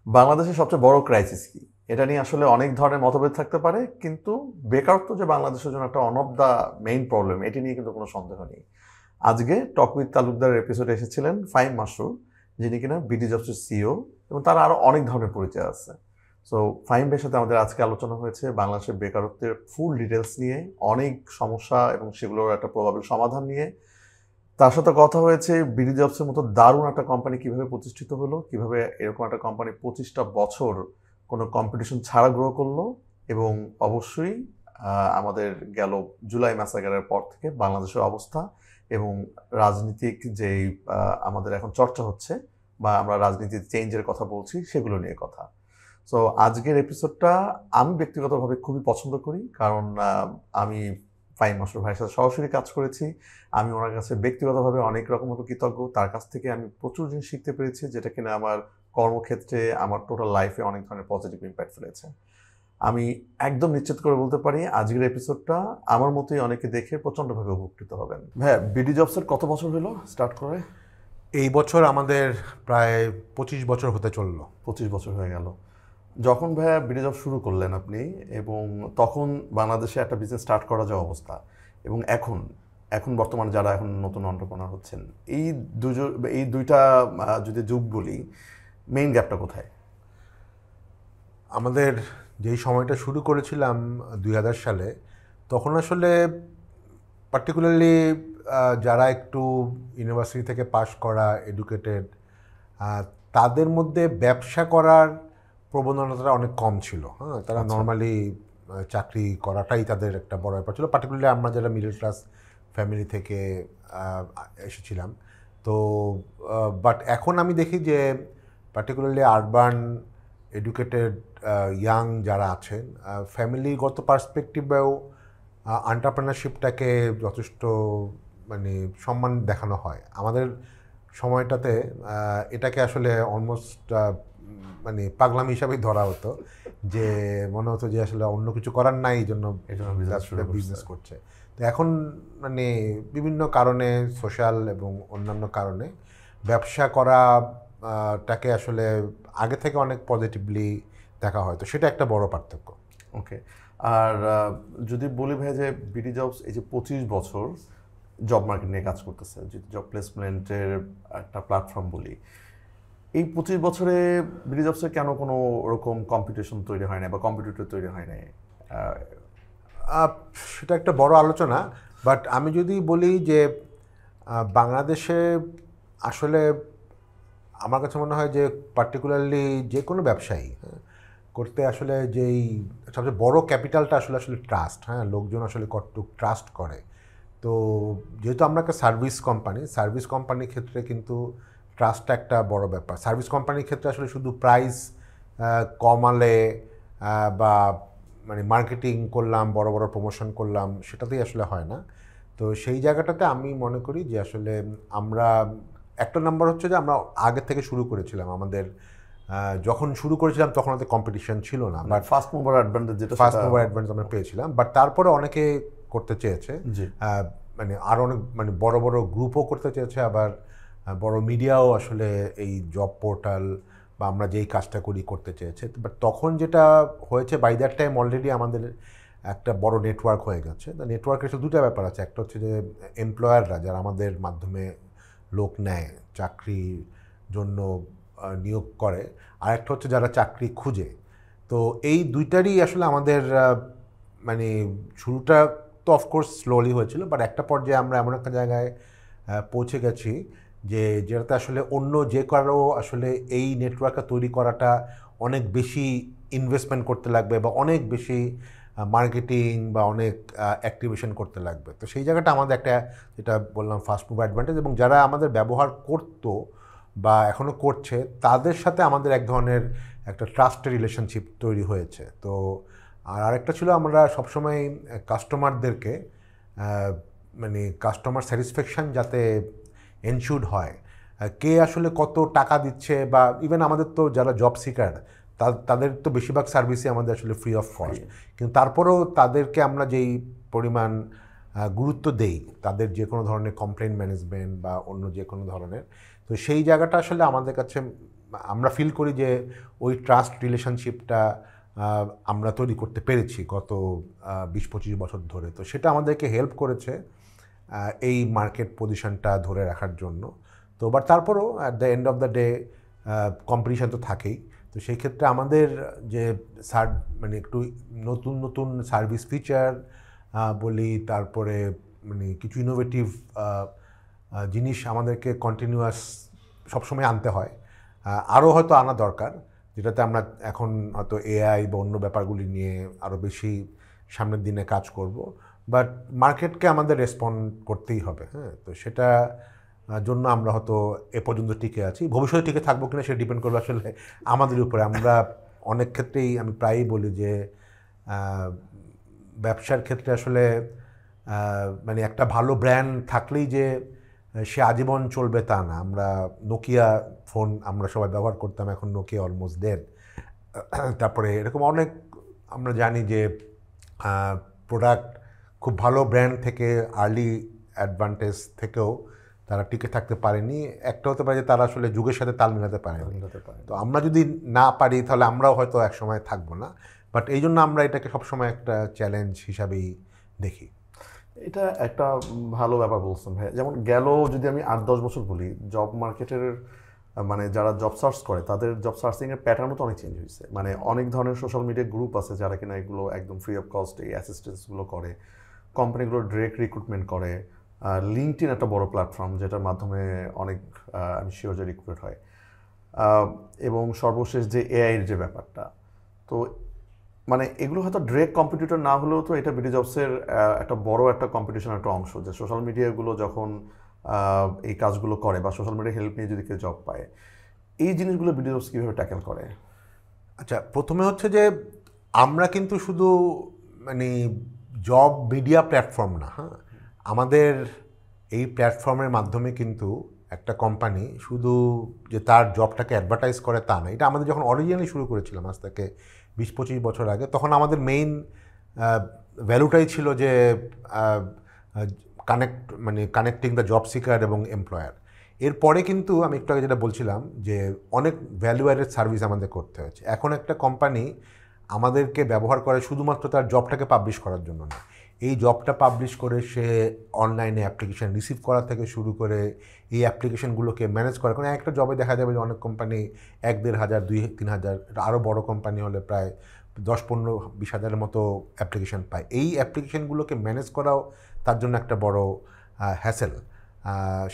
বাংলাদেশের সবচেয়ে বড় ক্রাইসিস কি? এটা নিয়ে আসলে অনেক ধরনের মতভেদ থাকতে পারে, কিন্তু বেকারত্ব যে বাংলাদেশের জন্য একটা one of the main problem, এটি নিয়ে কিন্তু কোনো সন্দেহ নেই। আজকে টক উইথ তালুকদারের এপিসোডে এসেছিলেন ফাহিম মাসরুর, যিনি কিনা বিডি জবসের সিইও, এবং তার আরও অনেক ধরনের পরিচয় আছে। সো ফাহিম ভাইয়ের সাথে আমাদের আজকে আলোচনা হয়েছে বাংলাদেশের বেকারত্বের ফুল ডিটেলস নিয়ে, অনেক সমস্যা এবং সেগুলোর একটা প্রবাবল সমাধান নিয়ে। তার সাথে কথা হয়েছে বিডি জবসের মতো দারুণ একটা কোম্পানি কিভাবে প্রতিষ্ঠিত হলো, কিভাবে এরকম একটা কোম্পানি 25টা বছর কোনো কম্পিটিশন ছাড়া গ্রো করলো, এবং অবশ্যই আমাদের গেল জুলাই ম্যাসাকারের পর থেকে বাংলাদেশের অবস্থা এবং রাজনীতিক যেই আমাদের এখন চর্চা হচ্ছে বা আমরা রাজনীতির চেঞ্জের কথা বলছি, সেগুলো নিয়ে কথা। সো আজকের এপিসোডটা আমি ব্যক্তিগতভাবে খুবই পছন্দ করি, কারণ আমি ফাহিম মাসরুর ভাইয়ের সাথে সরাসরি কাজ করেছি। আমি ওনার কাছে ব্যক্তিগতভাবে অনেক রকমভাবে কৃতজ্ঞ। তার কাছ থেকে আমি প্রচুর জিনিস শিখতে পেরেছি, যেটা কিনা আমার কর্মক্ষেত্রে, আমার টোটাল লাইফে অনেক ধরনের পজিটিভ ইম্প্যাক্ট ফেলেছে। আমি একদম নিশ্চিত করে বলতে পারি আজকের এপিসোডটা আমার মতোই অনেকে দেখে প্রচণ্ডভাবে উপকৃত হবেন। হ্যাঁ, বিডি জবসের কত বছর হলো স্টার্ট করে? এই বছর আমাদের প্রায় 25 বছর হতে চললো। 25 বছর হয়ে গেল। যখন ভাইয়া বিডি জব শুরু করলেন আপনি, এবং তখন বাংলাদেশে একটা বিজনেস স্টার্ট করা যে অবস্থা, এবং এখন এখন বর্তমানে যারা এখন নতুন এন্টারপ্রেনার হচ্ছেন, এই দুইটা যদি যুগ বলি, মেইন গ্যাপটা কোথায়? আমাদের যেই সময়টা শুরু করেছিলাম 2000 সালে, তখন আসলে পার্টিকুলারলি যারা একটু ইউনিভার্সিটি থেকে পাশ করা, এডুকেটেড, তাদের মধ্যে ব্যবসা করার প্রবণতাটা অনেক কম ছিল। হ্যাঁ, তারা নর্মালি চাকরি করাটাই তাদের একটা বড় ব্যাপার ছিল, পার্টিকুলারলি আমরা যারা মিডল ক্লাস ফ্যামিলি থেকে এসেছিলাম। তো বাট এখন আমি দেখি যে পার্টিকুলারলি আরবান এডুকেটেড ইয়াং যারা আছেন, ফ্যামিলিগত পার্সপেক্টিভেও এন্টারপ্রেনারশিপটাকে যথেষ্ট মানে সম্মান দেখানো হয়। আমাদের সময়টাতে এটাকে আসলে অলমোস্ট মানে পাগলামি হিসাবেই ধরা হতো, যে মনে হতো যে আসলে অন্য কিছু করার নাই, এই জন্য বিজনেস করছে। তো এখন মানে বিভিন্ন কারণে, সোশ্যাল এবং অন্যান্য কারণে ব্যবসা করা টাকে আসলে আগে থেকে অনেক পজিটিভলি দেখা হয়। তো সেটা একটা বড় পার্থক্য। ওকে। আর যদি বলি ভাই যে বিডি জবস এই যে 25 বছর জব মার্কেট নিয়ে কাজ করতেছে, যদি জব প্লেসমেন্টের একটা প্ল্যাটফর্ম বলি, এই 25 বছরে বিডি জবসের কেন কোনো ওরকম কম্পিটিশন তৈরি হয় না বা কম্পিটিটর তৈরি হয় না? সেটা একটা বড় আলোচনা। বাট আমি যদি বলি যে বাংলাদেশে আসলে আমার কাছে মনে হয় যে পার্টিকুলারলি যে কোনো ব্যবসায়ী করতে আসলে যেই সবচেয়ে বড় ক্যাপিটালটা আসলে আসলে ট্রাস্ট। হ্যাঁ, লোকজন আসলে কতটুকু ট্রাস্ট করে। তো যেহেতু আমরা একটা সার্ভিস কোম্পানির ক্ষেত্রে কিন্তু ট্রাস্টটা একটা বড় ব্যাপার। সার্ভিস কোম্পানির ক্ষেত্রে আসলে শুধু প্রাইস কমালে বা মানে মার্কেটিং করলাম, বড় বড় প্রমোশন করলাম, সেটাতেই আসলে হয় না। তো সেই জায়গাটাতে আমি মনে করি যে আসলে আমরা একটা নাম্বার হচ্ছে যে আমরা আগে থেকে শুরু করেছিলাম। আমাদের যখন শুরু করেছিলাম তখন আমাদের কম্পিটিশন ছিল না, বাট ফার্স্ট মুভার অ্যাডভান্টেজ, যেটা ফার্স্ট মুভার অ্যাডভান্টেজ আমরা পেয়েছিলাম। বাট তারপরে অনেকে করতে চেয়েছে, মানে আরও অনেক মানে বড় বড় গ্রুপও করতে চেয়েছে, আবার বড় মিডিয়াও আসলে এই জব পোর্টাল বা আমরা যেই কাজটা করি করতে চেয়েছে। বাট তখন যেটা হয়েছে, বাই দ্যাট টাইম অলরেডি আমাদের একটা বড় নেটওয়ার্ক হয়ে গেছে। নেটওয়ার্কের সাথে দুটো ব্যাপার আছে। একটা হচ্ছে যে এমপ্লয়াররা যারা আমাদের মাধ্যমে লোক নেয়, চাকরির জন্য নিয়োগ করে, আর একটা হচ্ছে যারা চাকরি খুঁজে। তো এই দুইটারই আসলে আমাদের মানে শুরুটা তো অফকোর্স স্লোলি হয়েছিল, বাট একটা পর্যায়ে আমরা এমন একটা জায়গায় পৌঁছে গেছি যে যেটাতে আসলে অন্য যে কারো আসলে এই নেটওয়ার্কটা তৈরি করাটা অনেক বেশি ইনভেস্টমেন্ট করতে লাগবে বা অনেক বেশি মার্কেটিং বা অনেক অ্যাক্টিভেশন করতে লাগবে। তো সেই জায়গাটা আমাদের একটা, যেটা বললাম, ফার্স্ট মুভ অ্যাডভান্টেজ, এবং যারা আমাদের ব্যবহার করতো বা এখনও করছে তাদের সাথে আমাদের এক ধরনের একটা ট্রাস্টের রিলেশনশিপ তৈরি হয়েছে। তো আর আরেকটা ছিল, আমরা সবসময় কাস্টমারদেরকে মানে কাস্টমার স্যাটিসফ্যাকশান যাতে এনশিওর্ড হয়, কে আসলে কত টাকা দিচ্ছে, বা ইভেন আমাদের তো যারা জব সিকার তাদের তো বেশিরভাগ সার্ভিসই আমাদের আসলে ফ্রি অফ কস্ট, কিন্তু তারপরেও তাদেরকে আমরা যেই পরিমাণ গুরুত্ব দেই, তাদের যে কোনো ধরনের কমপ্লেন ম্যানেজমেন্ট বা অন্য যে কোনো ধরনের, তো সেই জায়গাটা আসলে আমাদের কাছে আমরা ফিল করি যে ওই ট্রাস্ট রিলেশনশিপটা আমরা তৈরি করতে পেরেছি গত 20-25 বছর ধরে। তো সেটা আমাদেরকে হেল্প করেছে এই মার্কেট পজিশনটা ধরে রাখার জন্য। তো বাট তারপরেও at the end of the day competition তো থাকেই। তো সেই ক্ষেত্রে আমাদের যে মানে একটু নতুন নতুন সার্ভিস ফিচার বলি, তারপরে মানে কিছু ইনোভেটিভ জিনিস আমাদেরকে কন্টিনিউয়াস সবসময় আনতে হয়, আরও হয়তো আনা দরকার, যেটাতে আমরা এখন হয়তো এআই বা অন্য ব্যাপারগুলি নিয়ে আরও বেশি সামনের দিনে কাজ করব। বাট মার্কেটকে আমাদের রেসপন্ড করতেই হবে। হ্যাঁ, তো সেটা জন্য আমরা হয়তো এ পর্যন্ত টিকে আছি। ভবিষ্যতে টিকে থাকবো কিনা সেটা ডিপেন্ড করবে আসলে আমাদের উপরে। আমরা অনেক ক্ষেত্রেই আমি প্রায়ই বলি যে ব্যবসার ক্ষেত্রে আসলে মানে একটা ভালো ব্র্যান্ড থাকলেই যে সে আজীবন চলবে তা না। আমরা নোকিয়া ফোন আমরা সবাই ব্যবহার করতাম, এখন নোকিয়া অলমোস্ট ডেড। তারপরে এরকম অনেক আমরা জানি যে প্রোডাক্ট খুব ভালো ব্র্যান্ড থেকে আর্লি অ্যাডভান্টেজ থেকেও তারা টিকে থাকতে পারেনি। একটা হতে পারে যে তারা আসলে যুগের সাথে তাল মিলাতে পারেনি। তো আমরা যদি না পারি তাহলে আমরাও হয়তো একসময় থাকবো না। বাট এই জন্য আমরা এটাকে সবসময় একটা চ্যালেঞ্জ হিসাবেই দেখি। এটা একটা ভালো ব্যাপার বলছেন ভাই। যেমন গেল যদি আমি 8-10 বছর বলি, জব মার্কেটের মানে যারা জব সার্চ করে তাদের জব সার্চিংয়ের প্যাটার্নও তো অনেক চেঞ্জ হয়েছে। মানে অনেক ধরনের সোশ্যাল মিডিয়া গ্রুপ আছে যারা কিনা এগুলো একদম ফ্রি অফ কস্ট এই অ্যাসিস্ট্যান্সগুলো করে, কোম্পানিগুলো ডিরেক্ট রিক্রুটমেন্ট করে। লিঙ্কডইন একটা বড় প্ল্যাটফর্ম যেটার মাধ্যমে অনেক আমি শিওর যে রিক্রুট হয়। এবং সর্বশেষ যে এআইয়ের যে ব্যাপারটা, তো মানে এগুলো হয়তো ডিরেক্ট কম্পিটিটর না হলেও তো এটা বিডি জবসের একটা বড় একটা কম্পিটিশনের একটা অংশ, যে সোশ্যাল মিডিয়াগুলো যখন এই কাজগুলো করে বা সোশ্যাল মিডিয়া হেল্প নিয়ে যদি কেউ জব পায়, এই জিনিসগুলো বিডি জবস কীভাবে ট্যাকেল করে? আচ্ছা, প্রথমে হচ্ছে যে আমরা কিন্তু শুধু মানে জব মিডিয়া প্ল্যাটফর্ম না। হ্যাঁ, আমাদের এই প্ল্যাটফর্মের মাধ্যমে কিন্তু একটা কোম্পানি শুধু যে তার জবটাকে অ্যাডভার্টাইজ করে তা না। এটা আমাদের যখন অরিজিনালি শুরু করেছিলাম আজ থেকে 20-25 বছর আগে, তখন আমাদের মেইন ভ্যালুটাই ছিল যে কানেক্টিং দ্য জব সিকার এবং এমপ্লয়ার। এরপরে কিন্তু আমি একটু আগে যেটা বলছিলাম যে অনেক ভ্যালু অ্যাডেড সার্ভিস আমাদের করতে হয়েছে। এখন একটা কোম্পানি আমাদেরকে ব্যবহার করে শুধুমাত্র তার জবটাকে পাবলিশ করার জন্য না। এই জবটা পাবলিশ করে সে অনলাইনে অ্যাপ্লিকেশান রিসিভ করা থেকে শুরু করে এই অ্যাপ্লিকেশানগুলোকে ম্যানেজ করা। কারণ একটা জবে দেখা যাবে যে অনেক কোম্পানি 1-1.5 হাজার 2-3 হাজার, আরও বড় কোম্পানি হলে প্রায় 10-15-20 হাজারের মতো অ্যাপ্লিকেশান পায়। এই অ্যাপ্লিকেশানগুলোকে ম্যানেজ করাও তার জন্য একটা বড় হ্যাসেল।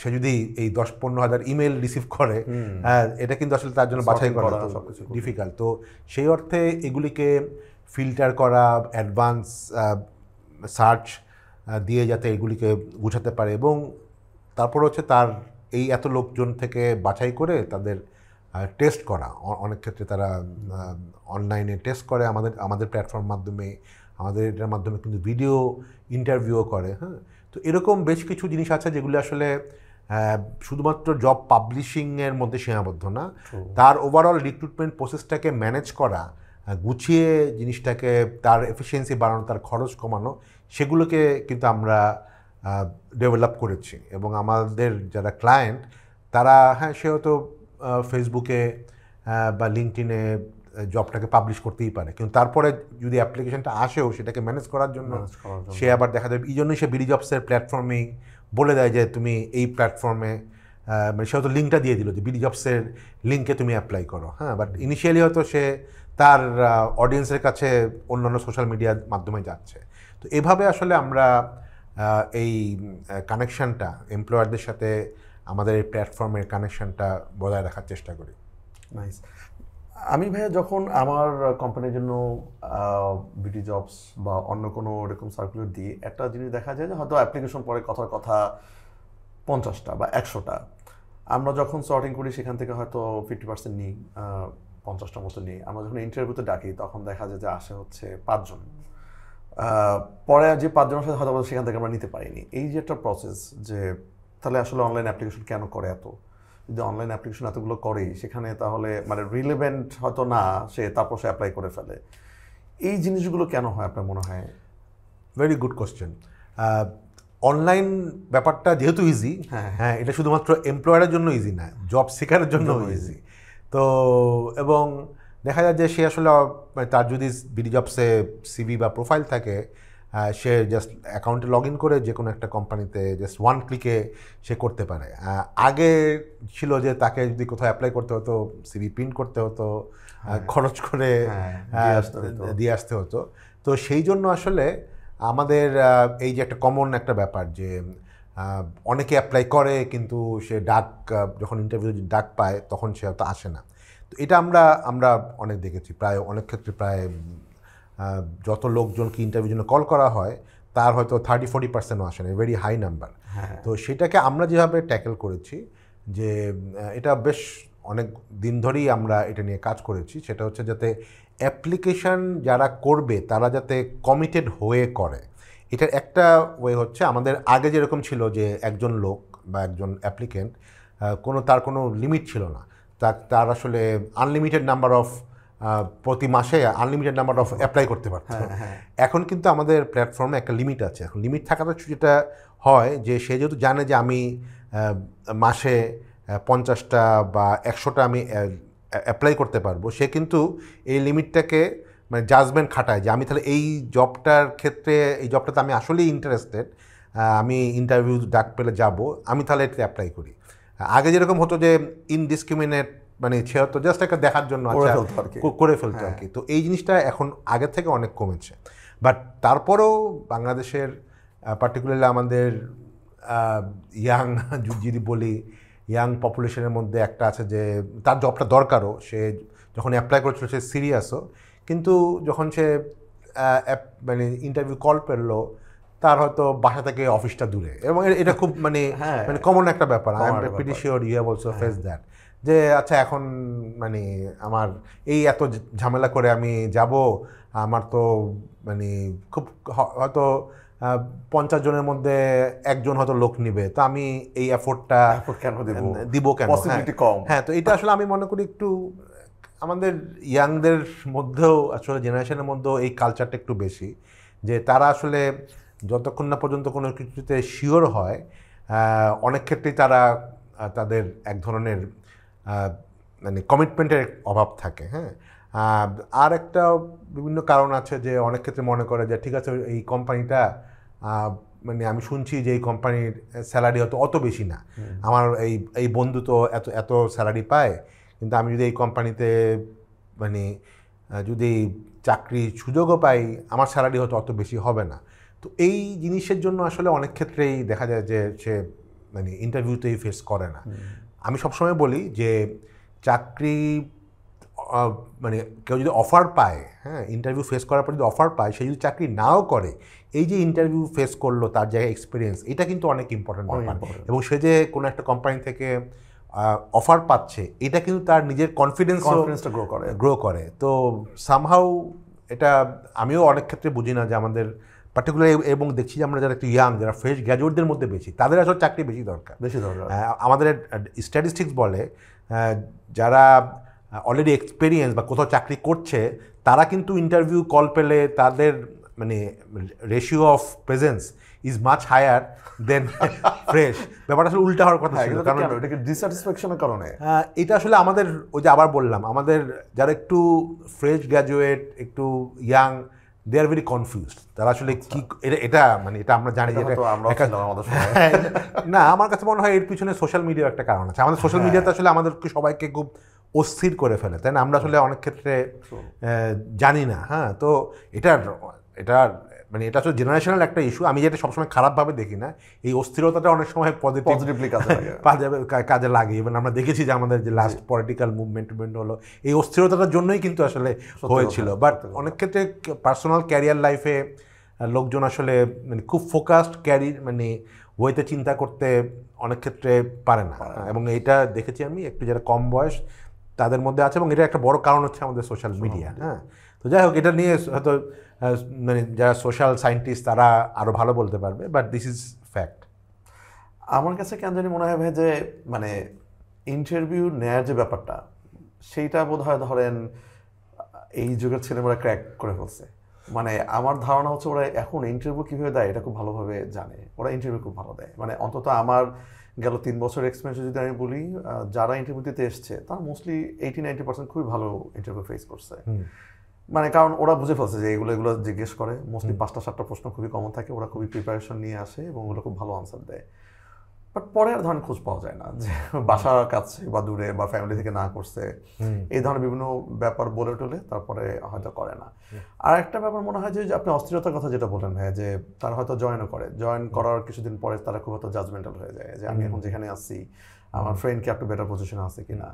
সে যদি এই 10-15 হাজার ইমেল রিসিভ করে, এটা কিন্তু আসলে তার জন্য বাছাই করা ডিফিকাল্ট। তো সেই অর্থে এগুলিকে ফিল্টার করা, অ্যাডভান্স সার্চ দিয়ে যাতে এগুলিকে গুছাতে পারে, এবং তারপর হচ্ছে তার এই এত লোকজন থেকে বাছাই করে তাদের টেস্ট করা। অনেক ক্ষেত্রে তারা অনলাইনে টেস্ট করে আমাদের প্ল্যাটফর্ম মাধ্যমে, আমাদের এটার মাধ্যমে কিন্তু ভিডিও ইন্টারভিউও করে। হ্যাঁ, তো এরকম বেশ কিছু জিনিস আছে যেগুলো আসলে শুধুমাত্র জব পাবলিশিংয়ের মধ্যে সীমাবদ্ধ না। তার ওভারঅল রিক্রুটমেন্ট প্রসেসটাকে ম্যানেজ করা, গুছিয়ে জিনিসটাকে তার এফিসিয়েন্সি বাড়ানো, তার খরচ কমানো, সেগুলোকে কিন্তু আমরা ডেভেলপ করেছি। এবং আমাদের যারা ক্লায়েন্ট তারা সে হয়তো ফেসবুকে বা লিঙ্কডইনে জবটাকে পাবলিশ করতেই পারে, কিন্তু তারপরে যদি অ্যাপ্লিকেশনটা আসেও সেটাকে ম্যানেজ করার জন্য সে আবার দেখা যাবে, এই জন্যই সে বিডি জবসের প্ল্যাটফর্মেই বলে দেয় যে তুমি এই প্ল্যাটফর্মে, মানে সে হয়তো লিঙ্কটা দিয়ে দিল যে বিডি জবসের লিঙ্কে তুমি অ্যাপ্লাই করো। হ্যাঁ, বাট ইনিশিয়ালি হয়তো সে তার অডিয়েন্সের কাছে অন্যান্য সোশ্যাল মিডিয়ার মাধ্যমে যাচ্ছে। তো এভাবে আসলে আমরা এই কানেকশানটা এমপ্লয়ারদের সাথে আমাদের এই প্ল্যাটফর্মের কানেকশানটা বজায় রাখার চেষ্টা করি। নাইস। আমি ভাইয়া যখন আমার কোম্পানির জন্য বিডি জবস বা অন্য কোনো এরকম সার্কুলার দিই, একটা জিনিস দেখা যায় যে হয়তো অ্যাপ্লিকেশন পরে কথার কথা 50টা বা 100টা, আমরা যখন সর্টিং করি সেখান থেকে হয়তো 50% নিই, 50টার মতো নিই। আমরা যখন ইন্টারভিউতে ডাকি তখন দেখা যায় যে আসে হচ্ছে 5 জন। পরে যে 5 জনের সাথে হয়তো সেখান থেকে আমরা নিতে পারিনি। এই যে একটা প্রসেস, যে তাহলে আসলে অনলাইন অ্যাপ্লিকেশন কেন করে এত? যদি অনলাইন অ্যাপ্লিকেশন এতগুলো করেই, সেখানে তাহলে মানে রিলেভেন্ট হয়তো না সে, তারপর সে অ্যাপ্লাই করে ফেলে। এই জিনিসগুলো কেন হয় আপনার মনে হয়? Very good question. অনলাইন ব্যাপারটা যেহেতু ইজি, হ্যাঁ, এটা শুধুমাত্র এমপ্লয়ারের জন্য ইজি না, জব সিকারের জন্য ইজি। তো এবং দেখা যায় যে সে আসলে মানে তার যদি বিডি জবসে সিভি বা প্রোফাইল থাকে, সে জাস্ট অ্যাকাউন্টে লগ ইন করে যে কোনো একটা কোম্পানিতে জাস্ট ওয়ান ক্লিকে সে করতে পারে। আগে ছিল যে তাকে যদি কোথাও অ্যাপ্লাই করতে হতো সিভি প্রিন্ট করতে হতো, খরচ করে দিয়ে আসতে হতো। তো সেই জন্য আসলে আমাদের এই যে একটা কমন একটা ব্যাপার যে অনেকে অ্যাপ্লাই করে কিন্তু সে যখন ইন্টারভিউ ডাক পায় তখন সে হয়তো আসে না। তো এটা আমরা অনেক দেখেছি, প্রায় অনেক ক্ষেত্রে প্রায় যত লোকজনকে ইন্টারভিউর জন্য কল করা হয় তার হয়তো 30-40%ও আসে না, ভেরি হাই নাম্বার। তো সেটাকে আমরা যেভাবে ট্যাকেল করেছি, যে এটা বেশ অনেক দিন ধরেই আমরা এটা নিয়ে কাজ করেছি, সেটা হচ্ছে যাতে অ্যাপ্লিকেশান যারা করবে তারা যাতে কমিটেড হয়ে করে। এটার একটা ওয়ে হচ্ছে, আমাদের আগে যেরকম ছিল যে একজন লোক বা একজন অ্যাপ্লিকেন্ট তার কোনো লিমিট ছিল না, তার আসলে আনলিমিটেড নাম্বার অফ প্রতি মাসে আনলিমিটেড নাম্বার অফ অ্যাপ্লাই করতে পারত। এখন কিন্তু আমাদের প্ল্যাটফর্মে একটা লিমিট আছে। এখন লিমিট থাকাটা যেটা হয় যে সে যেহেতু জানে যে আমি মাসে 50টা বা 100টা আমি অ্যাপ্লাই করতে পারবো, সে কিন্তু এই লিমিটটাকে মানে জাজমেন্ট খাটায় যে আমি তাহলে এই জবটার ক্ষেত্রে, এই জবটাতে আমি আসলেই ইন্টারেস্টেড, আমি ইন্টারভিউ ডাক পেলে যাব, আমি তাহলে এটাতে অ্যাপ্লাই করি। আগে যেরকম হতো যে ইনডিসক্রিমিনেট, মানে সে হতো জাস্ট একটা দেখার জন্য করে ফেলতো আর কি। তো এই জিনিসটা এখন আগের থেকে অনেক কমেছে। বাট তারপরেও বাংলাদেশের পার্টিকুলারলি আমাদের ইয়াং যদি বলি, ইয়াং পপুলেশনের মধ্যে একটা আছে যে তার জবটা দরকারও, সে যখন অ্যাপ্লাই করেছিল সে সিরিয়াসও, কিন্তু যখন সে মানে ইন্টারভিউ কল পেলো তার হয়তো বাসা থেকে অফিসটা দূরে, এবং এটা খুব মানে কমন একটা ব্যাপার। I am pretty sure you have also face that, যে আচ্ছা এখন মানে আমার এই এত ঝামেলা করে আমি যাব, আমার তো মানে খুব হয়তো 50 জনের মধ্যে একজন হয়তো লোক নিবে, তো আমি এই এফোর্টটা কেন দিব কেন? হ্যাঁ, তো এটা আসলে আমি মনে করি একটু আমাদের ইয়াংদের মধ্যেও আসলে জেনারেশনের মধ্যেও এই কালচারটা একটু বেশি, যে তারা আসলে যতক্ষণ না পর্যন্ত কোনো কিছুতে শিওর হয়, অনেক ক্ষেত্রেই তারা তাদের এক ধরনের মানে কমিটমেন্টের অভাব থাকে। হ্যাঁ, আর একটা বিভিন্ন কারণ আছে যে অনেক ক্ষেত্রে মনে করে যে ঠিক আছে এই কোম্পানিটা, মানে আমি শুনছি যে এই কোম্পানির স্যালারি হয়তো অত বেশি না, আমার এই বন্ধু তো এত স্যালারি পায়, কিন্তু আমি যদি এই কোম্পানিতে মানে যদি চাকরি সুযোগও পাই, আমার স্যালারি হয়তো অত বেশি হবে না। তো এই জিনিসের জন্য আসলে অনেক ক্ষেত্রেই দেখা যায় যে সে মানে ইন্টারভিউতেই ফেস করে না। আমি সবসময় বলি যে চাকরি মানে কেউ যদি অফার পায়, হ্যাঁ, ইন্টারভিউ ফেস করার পর যদি অফার পায়, সে যদি চাকরি নাও করে, এই যে ইন্টারভিউ ফেস করলো তার জায়গায় এক্সপিরিয়েন্স, এটা কিন্তু অনেক ইম্পর্টেন্ট ব্যাপার। এবং সে যে কোনো একটা কোম্পানি থেকে অফার পাচ্ছে, এটা কিন্তু তার নিজের কনফিডেন্সটা গ্রো করে। তো সামহাউ এটা আমিও অনেক ক্ষেত্রে বুঝি না যে আমাদের পার্টিকুলার, এবং দেখছি যে আমরা যারা একটু ইয়াং, যারা ফ্রেশ গ্র্যাজুয়েটদের মধ্যে বেশি, তাদের আসলে চাকরি বেশি দরকার। আমাদের স্ট্যাটিস্টিক্স বলে যারা অলরেডি এক্সপেরিয়েন্স বা কোথাও চাকরি করছে, তারা কিন্তু ইন্টারভিউ কল পেলে তাদের মানে ratio of presence is much higher than fresh. ব্যাপারটা আসলে উল্টা হওয়ার কথা ছিল, কারণ এটাকে ডিস্যাটিসফ্যাকশনের কারণে। এটা আসলে আমাদের ওই যে আবার বললাম, আমাদের যারা একটু ফ্রেশ গ্র্যাজুয়েট, একটু young, they are very confused. তারা আসলে কি এটা মানে এটা আমরা জানি যে না, আমার কাছে মনে হয় এর পিছনে সোশ্যাল মিডিয়ার একটা কারণ আছে। আমাদের সোশ্যাল মিডিয়াতে আসলে আমাদেরকে সবাইকে খুব অস্থির করে ফেলে, তাই না? আমরা আসলে অনেক ক্ষেত্রে জানি না। হ্যাঁ, তো এটা মানে এটা আসলে জেনারেশনাল একটা ইস্যু। আমি যেটা সবসময় খারাপভাবে দেখি না, এই অস্থিরতাটা অনেক সময় পজিটিভলি কাজে লাগে। এবং আমরা দেখেছি যে আমাদের যে লাস্ট পলিটিক্যাল মুভমেন্ট হলো, এই অস্থিরতার জন্যই কিন্তু আসলে হয়েছিল। বাট অনেক ক্ষেত্রে পার্সোনাল ক্যারিয়ার লাইফে লোকজন আসলে মানে খুব ফোকাসড মানে ওয়েতে চিন্তা করতে অনেক ক্ষেত্রে পারে না, এবং এইটা দেখেছি আমি একটু যারা কম বয়স তাদের মধ্যে আছে, এবং এটা একটা বড় কারণ হচ্ছে আমাদের সোশ্যাল মিডিয়া। হ্যাঁ, তো যাই হোক, এটা নিয়ে হয়তো মানে যারা সোশ্যাল সায়েন্টিস্ট তারা আরও ভালো বলতে পারবে, বাট দিস ইজ ফ্যাক্ট। আমার কাছে কেন জানি মনে হয় ভাই যে মানে ইন্টারভিউ নেওয়ার যে ব্যাপারটা, সেইটা বোধ হয় ধরেন এই যুগের ছেলেমেয়েরা ক্র্যাক করে ফেলছে। মানে আমার ধারণা হচ্ছে ওরা এখন ইন্টারভিউ কীভাবে দেয় এটা খুব ভালোভাবে জানে, ওরা ইন্টারভিউ খুব ভালো দেয়। মানে অন্তত আমার গেল 3 বছর এক্সপিরিয়েন্স যদি আমি বলি, যারা ইন্টারভিউ দিতে এসছে তারা মোস্টলি 80-90% খুবই ভালো ইন্টারভিউ ফেস করছে। মানে কারণ ওরা বুঝে ফেলছে যে এগুলো জিজ্ঞেস করে, মোস্টলি 5টা-7টা প্রশ্ন খুবই কমন থাকে, ওরা খুবই প্রিপারেশন নিয়ে আসে এবং ওগুলো খুব ভালো আনসার দেয়। বাট পরে আর ধরনের খোঁজ পাওয়া যায় না যে বাসার কাছে বা দূরে বা ফ্যামিলি থেকে না করছে, এই ধরনের বিভিন্ন ব্যাপার বলে টলে তারপরে হয়তো করে না। আর একটা ব্যাপার মনে হয় যে আপনি অস্থিরতার কথা যেটা বলেন ভাই, যে তারা হয়তো জয়েন করার কিছুদিন পরে তারা খুব হয়তো জাজমেন্টাল হয়ে যায় যে আমি এখন যেখানে আছি আমার ফ্রেন্ড কি একটু বেটার পজিশনে আছে কিনা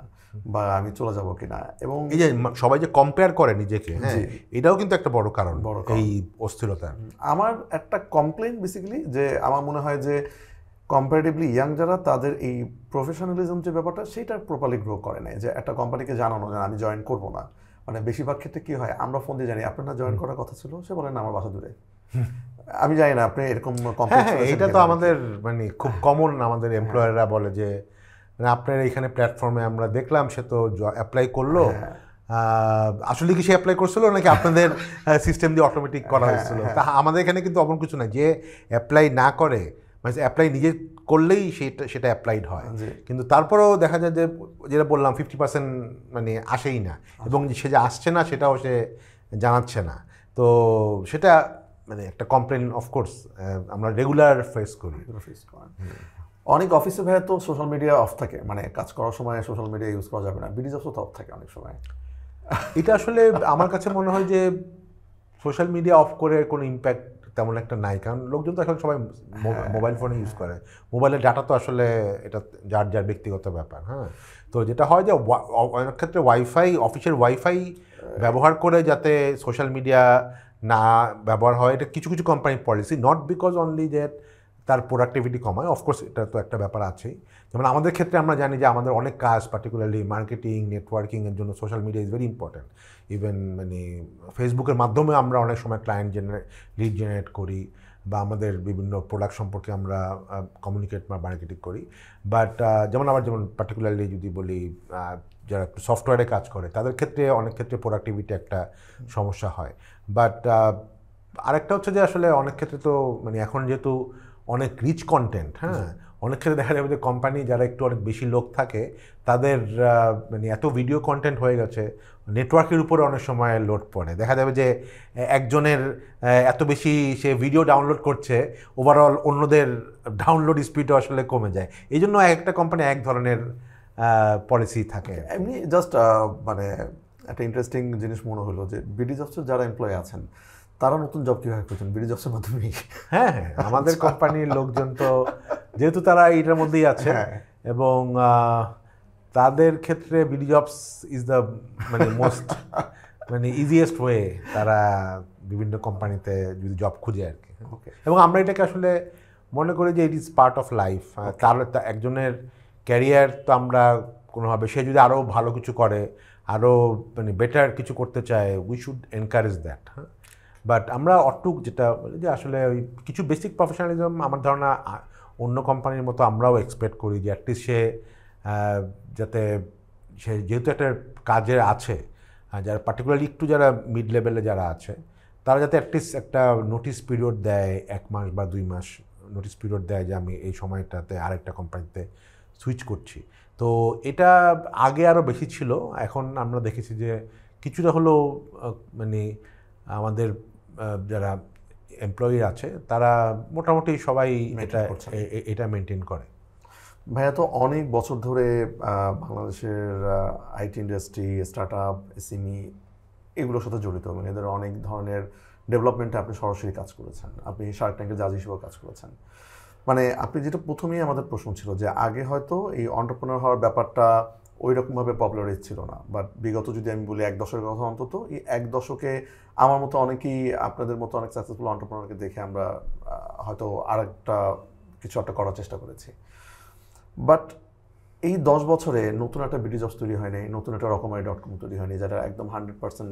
বা আমি চলে যাব কিনা। এবং এই যে সবাই যে কম্পেয়ার করে নিজেকে, হ্যাঁ, এটাও কিন্তু একটা বড় কারণ এই অস্থিরতা। আমার একটা কমপ্লেইন বেসিক্যালি যে আমার মনে হয় যে কম্পারেটিভলি ইয়াং যারা তাদের এই প্রফেশনালিজম যে ব্যাপারটা সেটা প্রপারলি গ্রো করে নাই, যে একটা কোম্পানিকে জানানো যে আমি জয়েন করবো না। মানে বেশিরভাগ ক্ষেত্রে কি হয়, আমরা ফোন দিয়ে জানি আপনার না জয়েন করার কথা ছিল, সে বলেন না আমার বাসা দূরে। আমি জানি না আপনি এরকম এটা তো আমাদের মানে খুব কমন, আমাদের এমপ্লয়াররা বলে যে মানে আপনার এইখানে প্ল্যাটফর্মে আমরা দেখলাম সে তো অ্যাপ্লাই করলো, আসলে কি সে অ্যাপ্লাই করছিল নাকি আপনাদের সিস্টেম দিয়ে অটোমেটিক করা হয়েছিল। তা আমাদের এখানে কিন্তু অমন কিছু না, যে অ্যাপ্লাই না করে মানে অ্যাপ্লাই নিজে করলেই সেটা অ্যাপ্লাইড হয়, কিন্তু তারপরেও দেখা যায় যে যেটা বললাম 50% মানে আসেই না, এবং সে যে আসছে না সেটাও সে জানাচ্ছে না। তো সেটা মানে একটা কমপ্লেন অফকোর্স আমরা রেগুলার ফেস করি। অনেক অফিসে ভাই তো সোশ্যাল মিডিয়া অফ থাকে, মানে কাজ করার সময় সোশ্যাল মিডিয়া ইউজ করা যাবে না, বিডি জবসও তো অফ থাকে অনেক সময়। এটা আসলে আমার কাছে মনে হয় যে সোশ্যাল মিডিয়া অফ করে কোনো ইম্প্যাক্ট তেমন একটা নাই, কারণ লোকজন তো এখন সবাই মোবাইল ফোনে ইউজ করে, মোবাইলের ডাটা তো আসলে এটা যার ব্যক্তিগত ব্যাপার। হ্যাঁ, তো যেটা হয় যে অনেক ক্ষেত্রে ওয়াইফাই, অফিসের ওয়াইফাই ব্যবহার করে যাতে সোশ্যাল মিডিয়া না ব্যবহার হয়, এটা কিছু কিছু কোম্পানির policy, not because only that তার প্রোডাক্টিভিটি কমায়, অফকোর্স এটা তো একটা ব্যাপার আছেই। যেমন আমাদের ক্ষেত্রে আমরা জানি যে আমাদের অনেক কাজ, পার্টিকুলারলি মার্কেটিং, নেটওয়ার্কিংয়ের জন্য social media is very important. Even মানে ফেসবুকের মাধ্যমে আমরা অনেক সময় ক্লায়েন্ট লিড জেনারেট করি, বা আমাদের বিভিন্ন প্রোডাক্ট সম্পর্কে আমরা কমিউনিকেট বা মার্কেটিং করি। বাট যেমন পার্টিকুলারলি যদি বলি যারা একটু সফটওয়্যারে কাজ করে তাদের ক্ষেত্রে অনেক ক্ষেত্রে প্রোডাক্টিভিটি একটা সমস্যা হয়। বাট আরেকটা হচ্ছে যে আসলে অনেক ক্ষেত্রে তো মানে এখন যেহেতু অনেক রিচ কন্টেন্ট, হ্যাঁ, অনেক ক্ষেত্রে দেখা যাবে যে কোম্পানি যারা একটু অনেক বেশি লোক থাকে তাদের মানে এত ভিডিও কন্টেন্ট হয়ে গেছে, নেটওয়ার্কের উপরে অনেক সময় লোড পড়ে। দেখা যাবে যে একজনের এত বেশি সে ভিডিও ডাউনলোড করছে, ওভারঅল অন্যদের ডাউনলোড স্পিডও আসলে কমে যায়। এই জন্য একটা কোম্পানি এক ধরনের পলিসি থাকে। এমনি জাস্ট মানে একটা ইন্টারেস্টিং জিনিস মনে হলো যে বিডি জবসের যারা এমপ্লয়ি আছেন তারা নতুন জব কীভাবে করছেন? বিডি জবসের মাধ্যমেই। হ্যাঁ, আমাদের কোম্পানির লোকজন তো যেহেতু তারা এইটার মধ্যেই আছে, এবং তাদের ক্ষেত্রে বিডি জবস ইজ দ্য মানে মোস্ট মানে ইজিয়েস্ট ওয়ে তারা বিভিন্ন কোম্পানিতে যদি জব খুঁজে আর কি। এবং আমরা এটাকে আসলে মনে করি যে it is part of life. তার একজনের ক্যারিয়ার তো আমরা কোনোভাবে, সে যদি আরও ভালো কিছু করে, আরও মানে বেটার কিছু করতে চায়, উই শুড এনকারেজ দ্যাট। হ্যাঁ, বাট আমরা অটুক যেটা বলি যে আসলে ওই কিছু বেসিক প্রফেশনালিজম আমার ধারণা অন্য কোম্পানির মতো আমরাও এক্সপেক্ট করি যে অ্যাটলিস্ট সে যাতে সে যেহেতু একটা কাজে আছে, যারা পার্টিকুলারলি একটু যারা মিড লেভেলে যারা আছে তারা যাতে অ্যাটলিস্ট একটা নোটিস পিরিয়ড দেয়, 1 মাস বা 2 মাস নোটিস পিরিয়ড দেয় যে আমি এই সময়টাতে আরেকটা কোম্পানিতে সুইচ করছি। তো এটা আগে আরও বেশি ছিল, এখন আমরা দেখেছি যে কিছুটা হলেও মানে আমাদের যারা এমপ্লয়ি আছে তারা মোটামুটি সবাই এটা মেনটেন করে। ভাইয়া তো অনেক বছর ধরে বাংলাদেশের IT industry, start up, SME এগুলোর সাথে জড়িত, মানে এদের অনেক ধরনের ডেভেলপমেন্টে আপনি সরাসরি কাজ করেছেন, আপনি শার্ক ট্যাঙ্কের জাজ হিসেবেও কাজ করেছেন। মানে আপনি যেটা প্রথমেই আমাদের প্রশ্ন ছিল যে আগে হয়তো এই এন্টারপ্রেনার হওয়ার ব্যাপারটা ওই রকমভাবে পপুলারাইজ ছিল না, বাট বিগত যদি আমি বলি 1 দশকের কথা, অন্তত এই 1 দশকে আমার মতো অনেকেই, আপনাদের মতো অনেক সাকসেসফুল এন্টারপ্রেনারকে দেখে আমরা হয়তো আরেকটা কিছু একটা করার চেষ্টা করেছি। বাট এই 10 বছরে নতুন একটা বিডি জবস তৈরি হয়নি, নতুন একটা রকমারি.com তৈরি হয়নি, যেটা একদম 100%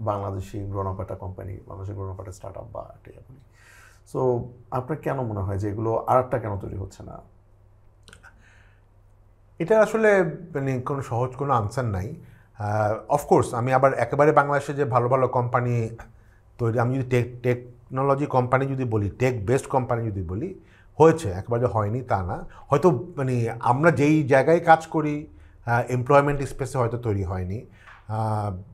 বাংলাদেশি গ্রোন আপ একটা কোম্পানি, বাংলাদেশের গ্রোন আপ একটা স্টার্ট আপ বা একটা কোম্পানি। সো আপনার কেন মনে হয় যে এগুলো আরেকটা কেন তৈরি হচ্ছে না? এটা আসলে মানে কোনো সহজ কোনো আনসার নাই। অফকোর্স আমি আবার একেবারে বাংলাদেশে যে ভালো ভালো কোম্পানি তৈরি, আমি যদি টেকনোলজি কোম্পানি যদি বলি, টেক বেসড কোম্পানি যদি বলি, হয়েছে, একেবারে হয়নি তা না। হয়তো মানে আমরা যেই জায়গায় কাজ করি এমপ্লয়মেন্ট স্পেসে হয়তো তৈরি হয়নি,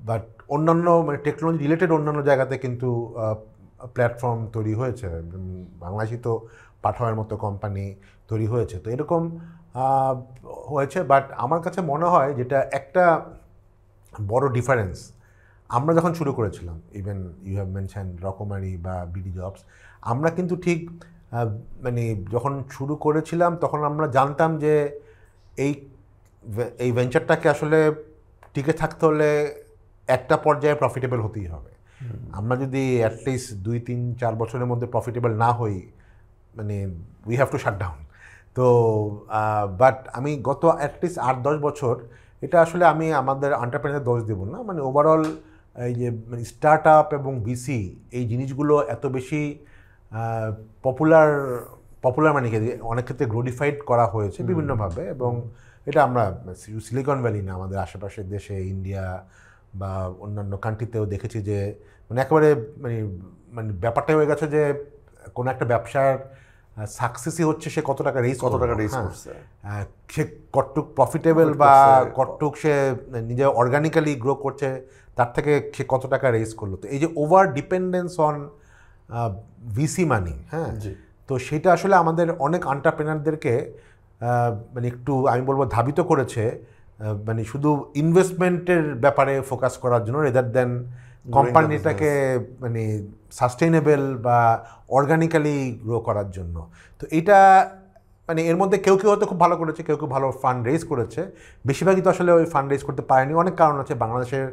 বাট অন্যান্য মানে টেকনোলজি রিলেটেড অন্যান্য জায়গাতে কিন্তু প্ল্যাটফর্ম তৈরি হয়েছে। বাংলাদেশি তো পাঠাওয়ার মতো কোম্পানি তৈরি হয়েছে, তো এরকম হয়েছে। বাট আমার কাছে মনে হয় যেটা একটা বড় ডিফারেন্স, আমরা যখন শুরু করেছিলাম, ইভেন ইউ হ্যাভ মেনশন রকমারি বা বিডি জবস, আমরা কিন্তু ঠিক মানে যখন শুরু করেছিলাম তখন আমরা জানতাম যে এই এই ভেঞ্চারটাকে আসলে টিকে থাকতে হলে একটা পর্যায়ে প্রফিটেবল হতেই হবে। আমরা যদি অ্যাটলিস্ট 2-3-4 বছরের মধ্যে প্রফিটেবল না হই, মানে we have to shut down. তো বাট আমি গত অ্যাটলিস্ট 8-10 বছর, এটা আসলে আমি আমাদের এন্টারপ্রেনারদের দোষ দেব না, মানে ওভারঅল এই যে মানে স্টার্ট আপ এবং ভিসি এই জিনিসগুলো এত বেশি পপুলার মানে কি অনেক ক্ষেত্রে গ্লোরিফাইড করা হয়েছে বিভিন্নভাবে, এবং এটা আমরা সিলিকন ভ্যালি না, আমাদের আশেপাশের দেশে ইন্ডিয়া বা অন্যান্য কান্ট্রিতেও দেখেছি যে মানে একেবারে মানে মানে ব্যাপারটা হয়ে গেছে যে কোনো একটা ব্যবসার সাকসেসই হচ্ছে সে কত টাকা রেজ করছে, সে কতটুক প্রফিটেবল বা কতটুক সে নিজে অর্গানিক্যালি গ্রো করছে, তার থেকে সে কত টাকা রেজ করলো। তো এই যে ওভার ডিপেন্ডেন্স অন ভিসি মানি, হ্যাঁ, তো সেটা আসলে আমাদের অনেক এন্টারপ্রেনারদেরকে মানে একটু আমি বলবো ধাবিত করেছে মানে শুধু ইনভেস্টমেন্টের ব্যাপারে ফোকাস করার জন্য, রেদার দেন কোম্পানিটাকে মানে সাস্টেইনেবল বা অর্গানিক্যালি গ্রো করার জন্য। তো এটা মানে এর মধ্যে কেউ কেউ হয়তো খুব ভালো করেছে, কেউ কেউ ভালো ফান্ড রেজ করেছে, বেশিরভাগই তো আসলে ওই ফান্ড রেজ করতে পারেনি। অনেক কারণ আছে, বাংলাদেশের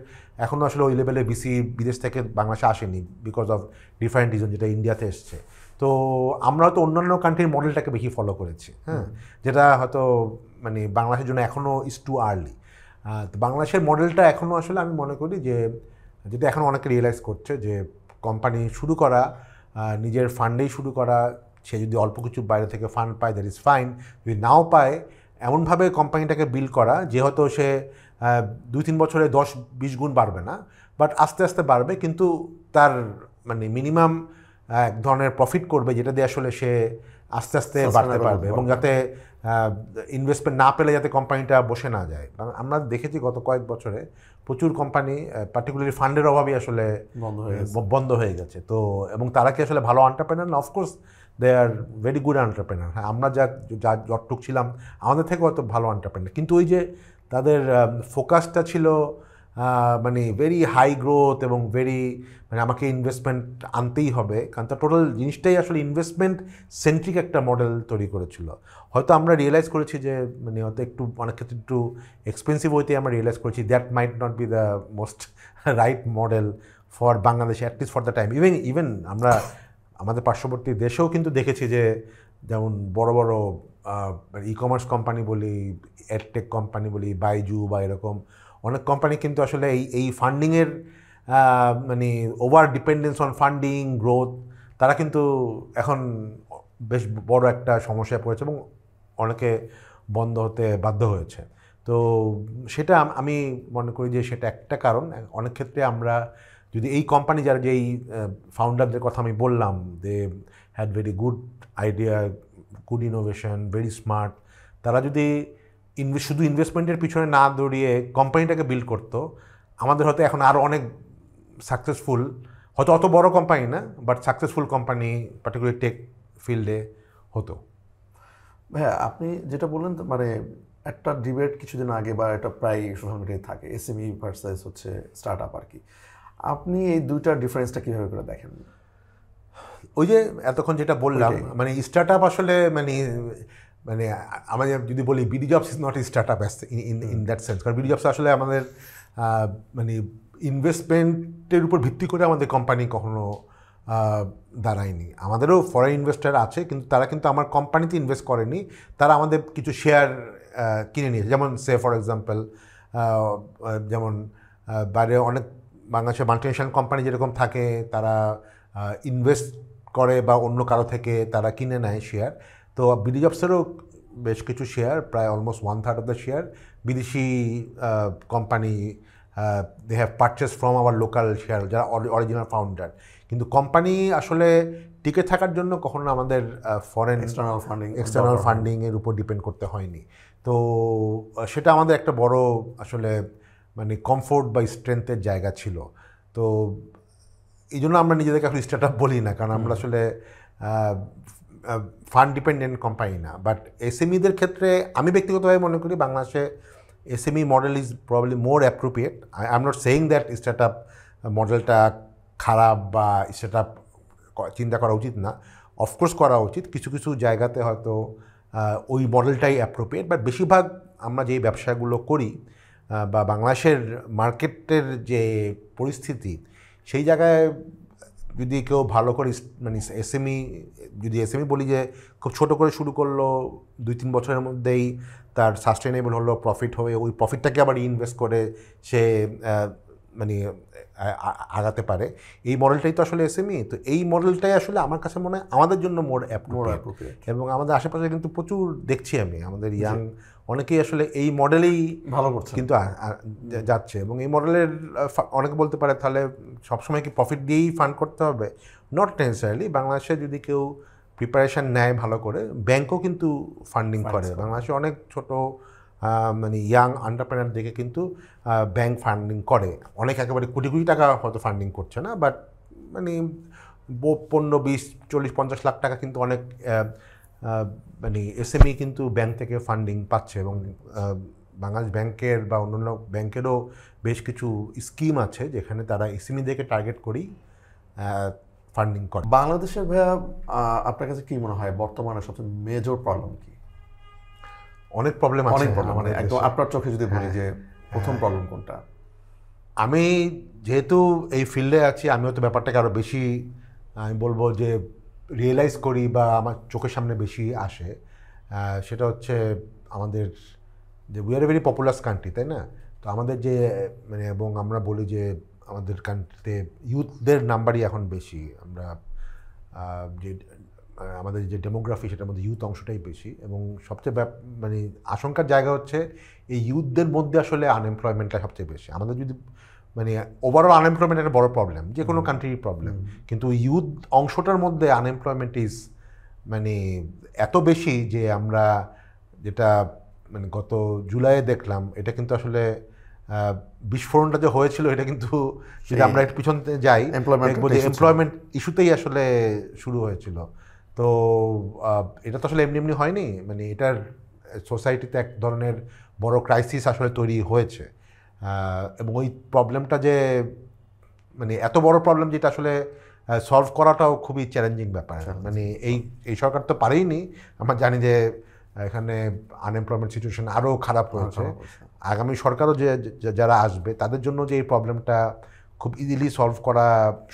এখনও আসলে ওই লেভেলে বিসি বিদেশ থেকে বাংলাদেশে আসেনি বিকজ অফ ডিফারেন্ট রিজন, যেটা ইন্ডিয়াতে এসছে। তো আমরা হয়তো অন্যান্য কান্ট্রির মডেলটাকে বেশি ফলো করেছি, হ্যাঁ, যেটা হয়তো মানে বাংলাদেশের জন্য এখনও ইজ টু আর্লি। তো বাংলাদেশের মডেলটা এখনও আসলে আমি মনে করি যে যেটা এখন অনেকে রিয়েলাইজ করছে যে কোম্পানি শুরু করা, নিজের ফান্ডেই শুরু করা, সে যদি অল্প কিছু বাইরে থেকে ফান্ড পায় দ্যাট ইজ ফাইন, যদি নাও পায় এমনভাবে কোম্পানিটাকে বিল্ড করা যে হয়তো সে 2-3 বছরে 10-20 গুণ বাড়বে না, বাট আস্তে আস্তে বাড়বে, কিন্তু তার মানে মিনিমাম এক ধরনের প্রফিট করবে, যেটা দিয়ে আসলে সে আস্তে আস্তে বাড়তে পারবে, এবং যাতে ইনভেস্টমেন্ট না পেলে যাতে কোম্পানিটা বসে না যায়। আমরা দেখেছি গত কয়েক বছরে প্রচুর কোম্পানি পার্টিকুলারলি ফান্ডের অভাবে আসলে বন্ধ হয়ে গেছে। তো এবং তারা কি আসলে ভালো এন্টারপ্রেনার না? Of course they are very good entrepreneur, হ্যাঁ, আমরা যতটুক ছিলাম আমাদের থেকে হয়তো ভালো এন্টারপ্রেনার, কিন্তু ওই যে তাদের ফোকাসটা ছিল মানে ভেরি হাই গ্রোথ এবং ভেরি মানে আমাকে ইনভেস্টমেন্ট আনতেই হবে, কারণ তার টোটাল জিনিসটাই আসলে ইনভেস্টমেন্ট সেন্ট্রিক একটা মডেল তৈরি করেছিল। হয়তো আমরা রিয়েলাইজ করেছি যে মানে হয়তো একটু অনেক ক্ষেত্রে একটু এক্সপেন্সিভ হইতে আমরা রিয়েলাইজ করেছি that might not be the most right model for Bangladesh, at least for the time. Even আমরা আমাদের পার্শ্ববর্তী দেশেও কিন্তু দেখেছি যে যেমন বড় বড় ই কমার্স কোম্পানি বলি, এডটেক কোম্পানি বলি, বাইজু বা এরকম অনেক কোম্পানি কিন্তু আসলে এই ফান্ডিংয়ের মানে over dependence on funding growth, তারা কিন্তু এখন বেশ বড় একটা সমস্যায় পড়েছে এবং অনেকে বন্ধ হতে বাধ্য হয়েছে। তো সেটা আমি মনে করি যে সেটা একটা কারণ। অনেক ক্ষেত্রে আমরা যদি এই কোম্পানি যারা যেই ফাউন্ডারদের কথা আমি বললাম, they had very good idea, good innovation, very smart, তারা যদি শুধু ইনভেস্টমেন্টের পিছনে না দৌড়িয়ে কোম্পানিটাকে বিল্ড করতো, আমাদের হয়তো এখন আরও অনেক সাকসেসফুল, হয়তো অত বড় কোম্পানি না, but successful company particular tech ফিল্ডে হতো। হ্যাঁ, আপনি যেটা বললেন মানে একটা ডিবেট কিছুদিন আগে বা এটা প্রায় সোশ্যাল মিডিয়ায় থাকে, এসএমই ভার্সাস হচ্ছে স্টার্ট আপ আর কি। আপনি এই দুইটার ডিফারেন্সটা কীভাবে করে দেখেন? ওই যে এতক্ষণ যেটা বললাম, মানে স্টার্ট আপ আসলে মানে মানে আমাদের যদি বলি BD jobs is not a start up in that sense, কারণ বিডি জবস আসলে আমাদের মানে ইনভেস্টমেন্টের উপর ভিত্তি করে আমাদের কোম্পানি কখনো দাঁড়ায়নি। আমাদেরও ফরেন ইনভেস্টার আছে, কিন্তু তারা কিন্তু আমার কোম্পানিতে ইনভেস্ট করেনি, তারা আমাদের কিছু শেয়ার কিনে নিয়েছে। যেমন সে ফর এক্সাম্পল, যেমন বাইরে অনেক বাংলাদেশের মাল্টিনেশনাল কোম্পানি যেরকম থাকে, তারা ইনভেস্ট করে বা অন্য কারো থেকে তারা কিনে নেয় শেয়ার। তো বিডি জবসেরও বেশ কিছু শেয়ার, প্রায় অলমোস্ট 1/3 অফ দ্য শেয়ার বিদেশি company they have purchase from our local share, যারা অরিজিনাল ফাউন্ডার। কিন্তু কোম্পানি আসলে টিকে থাকার জন্য কখনো আমাদের ফরেন এক্সটার্নাল ফান্ডিংয়ের উপর ডিপেন্ড করতে হয়নি। তো সেটা আমাদের একটা বড় আসলে মানে কমফোর্ট বা স্ট্রেংথের জায়গা ছিল। তো এই জন্য আমরা নিজেদেরকে এখন স্টার্ট আপ বলি না, কারণ আমরা আসলে ফান্ড ডিপেন্ডেন্ট কোম্পানি না। বাট এসএমইদের ক্ষেত্রে আমি ব্যক্তিগতভাবে মনে করি বাংলাদেশে SME model is probably more appropriate. I am not saying that start up মডেলটা খারাপ বা স্টার্ট আপ চিন্তা করা উচিত না, অফকোর্স করা উচিত। কিছু কিছু জায়গাতে হয়তো ওই মডেলটাই অ্যাপ্রোপ্রিয়েট, বাট বেশিরভাগ আমরা যেই ব্যবসাগুলো করি বা বাংলাদেশের মার্কেটের যে পরিস্থিতি, সেই জায়গায় যদি কেউ ভালো করে মানে এসএমই বলি যে খুব ছোট করে শুরু করলো, 2-3 বছরের মধ্যেই তার সাস্টেনেবল হলো, প্রফিট হয়ে ওই প্রফিটটাকে আবার ইনভেস্ট করে সে মানে আগাতে পারে, এই মডেলটাই তো আসলে এসএমই। তো এই মডেলটাই আসলে আমার কাছে মনে হয় আমাদের জন্য মোর অ্যাপ্রোপ্রিয়েট। এবং আমাদের আশেপাশে কিন্তু প্রচুর দেখছি আমি আমাদের ইয়াং অনেকেই আসলে এই মডেলেই ভালো করছে কিন্তু যাচ্ছে। এবং এই মডেলের অনেকে বলতে পারে তাহলে সবসময় কি প্রফিট দিয়েই ফান্ড করতে হবে? Not necessarily. বাংলাদেশে যদি কেউ প্রিপারেশান নেয় ভালো করে, ব্যাংকও কিন্তু ফান্ডিং করে। বাংলাদেশে অনেক ছোট মানে ইয়াং এন্টারপ্রেনার দেখে কিন্তু ব্যাংক ফান্ডিং করে। অনেক একেবারে কোটি কোটি টাকা হয়তো ফান্ডিং করছে না, বাট মানে 15, 20, 40, 50 লাখ টাকা কিন্তু অনেক মানে এসএমই কিন্তু ব্যাংক থেকে ফান্ডিং পাচ্ছে। এবং বাংলাদেশ ব্যাংকের বা অন্যান্য ব্যাংকেরও বেশ কিছু স্কিম আছে যেখানে তারা এসএমইদেরকে টার্গেট করেই ফান্ডিং করে। বাংলাদেশের ভাইয়া আপনার কাছে কি মনে হয় বর্তমানে সবচেয়ে মেজর প্রবলেম কি? অনেক প্রবলেম আছে, মানে একদম আপনার চোখে যদি বলি যে প্রথম প্রবলেম কোনটা? আমি যেহেতু এই ফিল্ডে আছি, আমি হয়তো ব্যাপারটাকে আরও বেশি আমি বলবো যে রিয়েলাইজ করি বা আমার চোখের সামনে বেশি আসে। সেটা হচ্ছে আমাদের যে we are a very populous country, তাই না? তো আমাদের যে মানে এবং আমরা বলি যে আমাদের কান্ট্রিতে ইউথদের নাম্বারই এখন বেশি। আমরা যে আমাদের যে ডেমোগ্রাফি সেটার মধ্যে ইউথ অংশটাই বেশি। এবং সবচেয়ে মানে আশঙ্কার জায়গা হচ্ছে এই ইউথদের মধ্যে আসলে আনএমপ্লয়মেন্টটা সবচেয়ে বেশি। আমাদের যদি মানে ওভারঅল আনএমপ্লয়মেন্ট একটা বড় প্রবলেম, যে কোনো কান্ট্রির প্রবলেম, কিন্তু ইউথ অংশটার মধ্যে আনএমপ্লয়মেন্ট ইজ মানে এত বেশি যে আমরা যেটা মানে গত জুলাইয়ে দেখলাম, এটা কিন্তু আসলে বিস্ফোরণটা যে হয়েছিল এটা কিন্তু যদি আমরা একটু পিছনে যাই এমপ্লয়মেন্ট ইস্যুতেই আসলে শুরু হয়েছিল। তো এটা তো আসলে এমনি এমনি হয়নি, মানে এটার সোসাইটিতে এক ধরনের বড় ক্রাইসিস আসলে তৈরি হয়েছে। এবং ওই প্রবলেমটা যে মানে এত বড় প্রবলেম যেটা আসলে সলভ করাটাও খুবই চ্যালেঞ্জিং ব্যাপার। মানে এই সরকার তো পারেইনি, আমরা জানি যে এখানে আনএমপ্লয়মেন্ট সিচুয়েশন আরও খারাপ হয়েছে। আগামী সরকারও যে যারা আসবে তাদের জন্য যে এই প্রবলেমটা খুব ইজিলি সলভ করা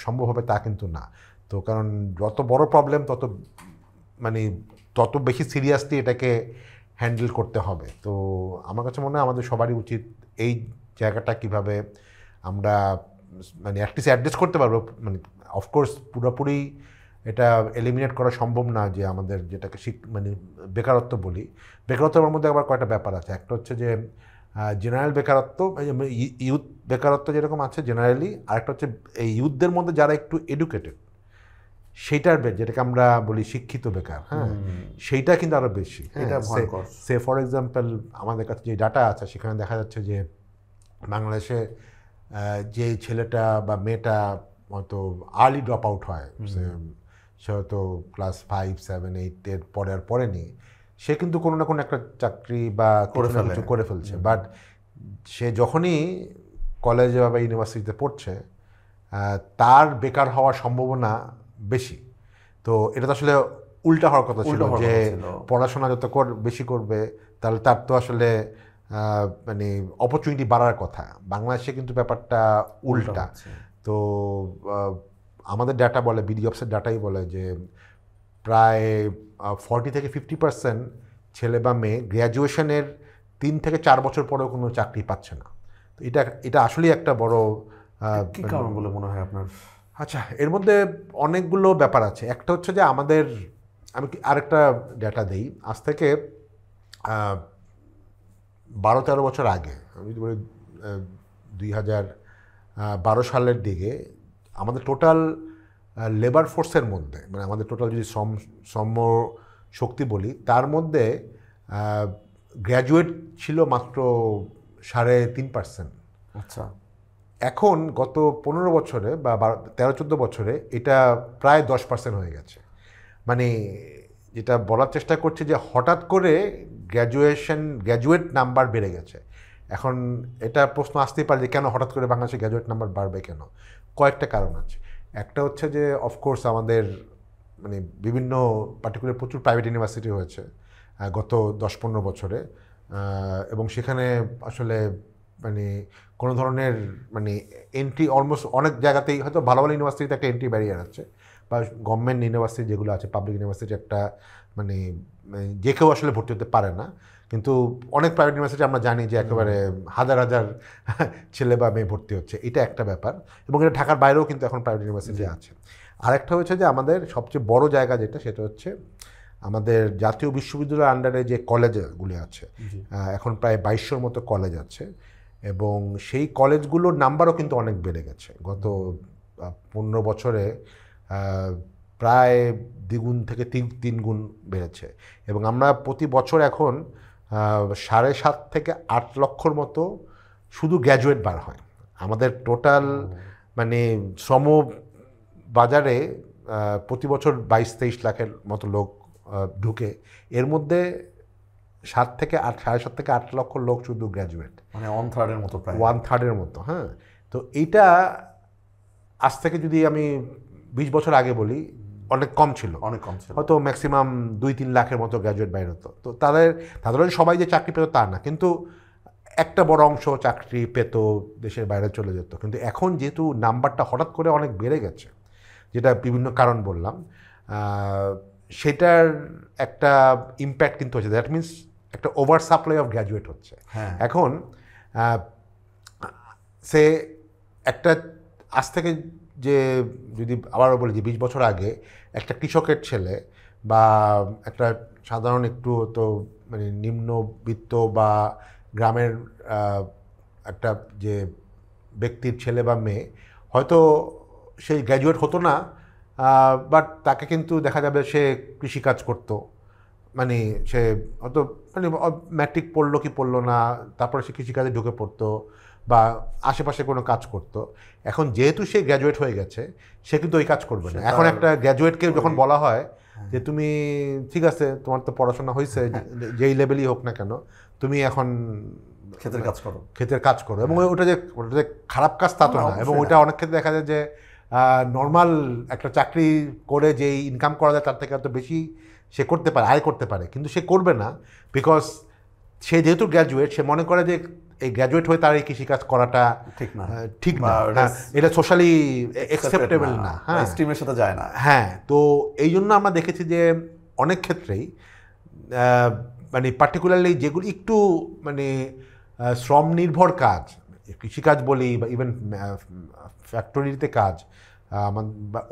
সম্ভব হবে তা কিন্তু না। তো কারণ যত বড় প্রবলেম তত বেশি সিরিয়াসলি এটাকে হ্যান্ডেল করতে হবে। তো আমার কাছে মনে হয় আমাদের সবারই উচিত এই জায়গাটা কিভাবে আমরা মানে অ্যাটলিস্ট অ্যাডজাস্ট করতে পারবো। মানে অফকোর্স পুরোপুরি এটা এলিমিনেট করা সম্ভব না, যে আমাদের যেটাকে মানে বেকারত্ব বলি। বেকারত্বের মধ্যে আবার কয়েকটা ব্যাপার আছে। একটা হচ্ছে যে জেনারেল বেকারত্ব, ইউথ বেকারত্ব যেরকম আছে জেনারেলি, আরেকটা হচ্ছে এই ইউথদের মধ্যে যারা একটু এডুকেটেড সেইটার যেটাকে আমরা বলি শিক্ষিত বেকার, হ্যাঁ, সেইটা কিন্তু আরও বেশি। সে ফর এক্সাম্পল আমাদের কাছে যে ডাটা আছে সেখানে দেখা যাচ্ছে যে বাংলাদেশে যে ছেলেটা বা মেয়েটা হয়তো আর্লি ড্রপ আউট হয়, সে হয়তো ক্লাস 5, 7, 8 পরে আর পড়েনি, সে কিন্তু কোনো না কোনো একটা চাকরি বা কিছু করে ফেলছে। বাট সে যখনই কলেজে বা ইউনিভার্সিটিতে পড়ছে তার বেকার হওয়ার সম্ভাবনা বেশি। তো এটা তো আসলে উল্টা হওয়ার কথা ছিল, যে পড়াশোনা যত বেশি করবে তাহলে তার তো আসলে মানে অপরচুনিটি বাড়ার কথা। বাংলাদেশে কিন্তু ব্যাপারটা উল্টা। তো আমাদের ডাটা বলে, বিডিজবসের ডাটাই বলে যে প্রায় 40 থেকে 50% ছেলে বা মেয়ে গ্র্যাজুয়েশনের 3 থেকে 4 বছর পরেও কোনো চাকরি পাচ্ছে না। তো এটা আসলেই একটা বড় কি কারণ বলে মনে হয় আপনার? আচ্ছা, এর মধ্যে অনেকগুলো ব্যাপার আছে। একটা হচ্ছে যে আমি আরেকটা ডেটা দিই, আজ থেকে 12-13 বছর আগে, আমি যদি বলি 2012 সালের দিকে আমাদের টোটাল লেবার ফোর্সের মধ্যে, মানে আমাদের টোটাল যদি শ্রম শক্তি বলি, তার মধ্যে গ্র্যাজুয়েট ছিল মাত্র 3.5%। আচ্ছা। এখন গত 15 বছরে বা 13-14 বছরে এটা প্রায় 10% হয়ে গেছে। মানে যেটা বলার চেষ্টা করছে যে হঠাৎ করে গ্র্যাজুয়েট নাম্বার বেড়ে গেছে। এখন এটা প্রশ্ন আসতেই পারে যে কেন হঠাৎ করে বাংলাদেশে গ্র্যাজুয়েট নাম্বার বাড়বে কেন? কয়েকটা কারণ আছে। একটা হচ্ছে যে অফকোর্স আমাদের মানে বিভিন্ন পার্টিকুলার প্রচুর প্রাইভেট ইউনিভার্সিটি হয়েছে গত 10-15 বছরে, এবং সেখানে আসলে মানে কোনো ধরনের মানে এন্ট্রি অলমোস্ট অনেক জায়গাতেই হয়তো ভালো ভালো ইউনিভার্সিটিতে একটা এন্ট্রি ব্যারিয়ার আছে, বা গভর্নমেন্ট ইউনিভার্সিটি যেগুলো আছে, পাবলিক ইউনিভার্সিটি একটা মানে যে কেউ আসলে ভর্তি হতে পারে না। কিন্তু অনেক প্রাইভেট ইউনিভার্সিটি আমরা জানি যে একেবারে হাজার হাজার ছেলে বা মেয়ে ভর্তি হচ্ছে, এটা একটা ব্যাপার। এবং এটা ঢাকার বাইরেও কিন্তু এখন প্রাইভেট ইউনিভার্সিটি আছে। আরেকটা হচ্ছে যে আমাদের সবচেয়ে বড় জায়গা যেটা, সেটা হচ্ছে আমাদের জাতীয় বিশ্ববিদ্যালয়ের আন্ডারে যে কলেজগুলি আছে, এখন প্রায় 2200-র মতো কলেজ আছে, এবং সেই কলেজগুলোর নাম্বারও কিন্তু অনেক বেড়ে গেছে গত 15 বছরে, প্রায় দ্বিগুণ থেকে তিন গুণ বেড়েছে। এবং আমরা প্রতি বছর এখন 7.5 থেকে 8 লক্ষর মতো শুধু গ্র্যাজুয়েট বার হয় আমাদের টোটাল মানে শ্রম বাজারে। প্রতি বছর 22-23 লাখের মতো লোক ঢুকে, এর মধ্যে 7.5 থেকে 8 লক্ষ লোক শুধু গ্র্যাজুয়েট, মানে 1/3 মতো, প্রায় 1/3 মতো। হ্যাঁ, তো এইটা আজ থেকে যদি আমি 20 বছর আগে বলি অনেক কম ছিল, হয়তো ম্যাক্সিমাম 2-3 লাখের মতো গ্র্যাজুয়েট বাইরে হতো। তো তাদের সবাই যে চাকরি পেত তা না, কিন্তু একটা বড় অংশ চাকরি পেত, দেশের বাইরে চলে যেত। কিন্তু এখন যেহেতু নাম্বারটা হঠাৎ করে অনেক বেড়ে গেছে, যেটা বিভিন্ন কারণ বললাম, সেটার একটা ইম্প্যাক্ট কিন্তু হচ্ছে। দ্যাট মিনস একটা ওভার সাপ্লাই অফ গ্র্যাজুয়েট হচ্ছে। এখন সে একটা আজ থেকে যে যদি আবারও বলি যে 20 বছর আগে একটা কৃষকের ছেলে বা একটা সাধারণ একটু তো মানে নিম্নবিত্ত বা গ্রামের একটা যে ব্যক্তির ছেলে বা মেয়ে হয়তো সেই গ্র্যাজুয়েট হতো না, বাট তাকে কিন্তু দেখা যাবে সে কৃষিকাজ করতো, মানে সে হয়তো মানে ম্যাট্রিক পড়লো কি পড়লো না, তারপরে সে কৃষিকাজে ঢুকে পড়তো বা আশেপাশে কোনো কাজ করতো। এখন যেহেতু সে গ্র্যাজুয়েট হয়ে গেছে, সে কিন্তু ওই কাজ করবে না। এখন একটা গ্র্যাজুয়েটকে যখন বলা হয় যে তুমি ঠিক আছে, তোমার তো পড়াশোনা হয়েছে, যেই লেভেলই হোক না কেন, তুমি এখন ক্ষেতের কাজ করো, এবং ওটা যে খারাপ কাজ তা তো না। এবং ওইটা অনেক ক্ষেত্রে দেখা যায় যে নর্মাল একটা চাকরি করে যেই ইনকাম করা যায় তার থেকে হয়তো বেশি সে করতে পারে, আয় করতে পারে, কিন্তু সে করবে না, বিকজ সে যেহেতু গ্র্যাজুয়েট, সে মনে করে যে এই গ্র্যাজুয়েট হয়ে তার এই কৃষিকাজ করাটা ঠিক না, এটা সোশ্যালি অ্যাকসেপ্টেবল না, হ্যাঁ, স্ট্রিমের সাথে যায় না। হ্যাঁ, তো এই জন্য আমরা দেখেছি যে অনেক ক্ষেত্রেই মানে পার্টিকুলারলি যেগুলো একটু মানে শ্রম নির্ভর কাজ, কৃষিকাজ বলি বা ইভেন ফ্যাক্টরিতে কাজ,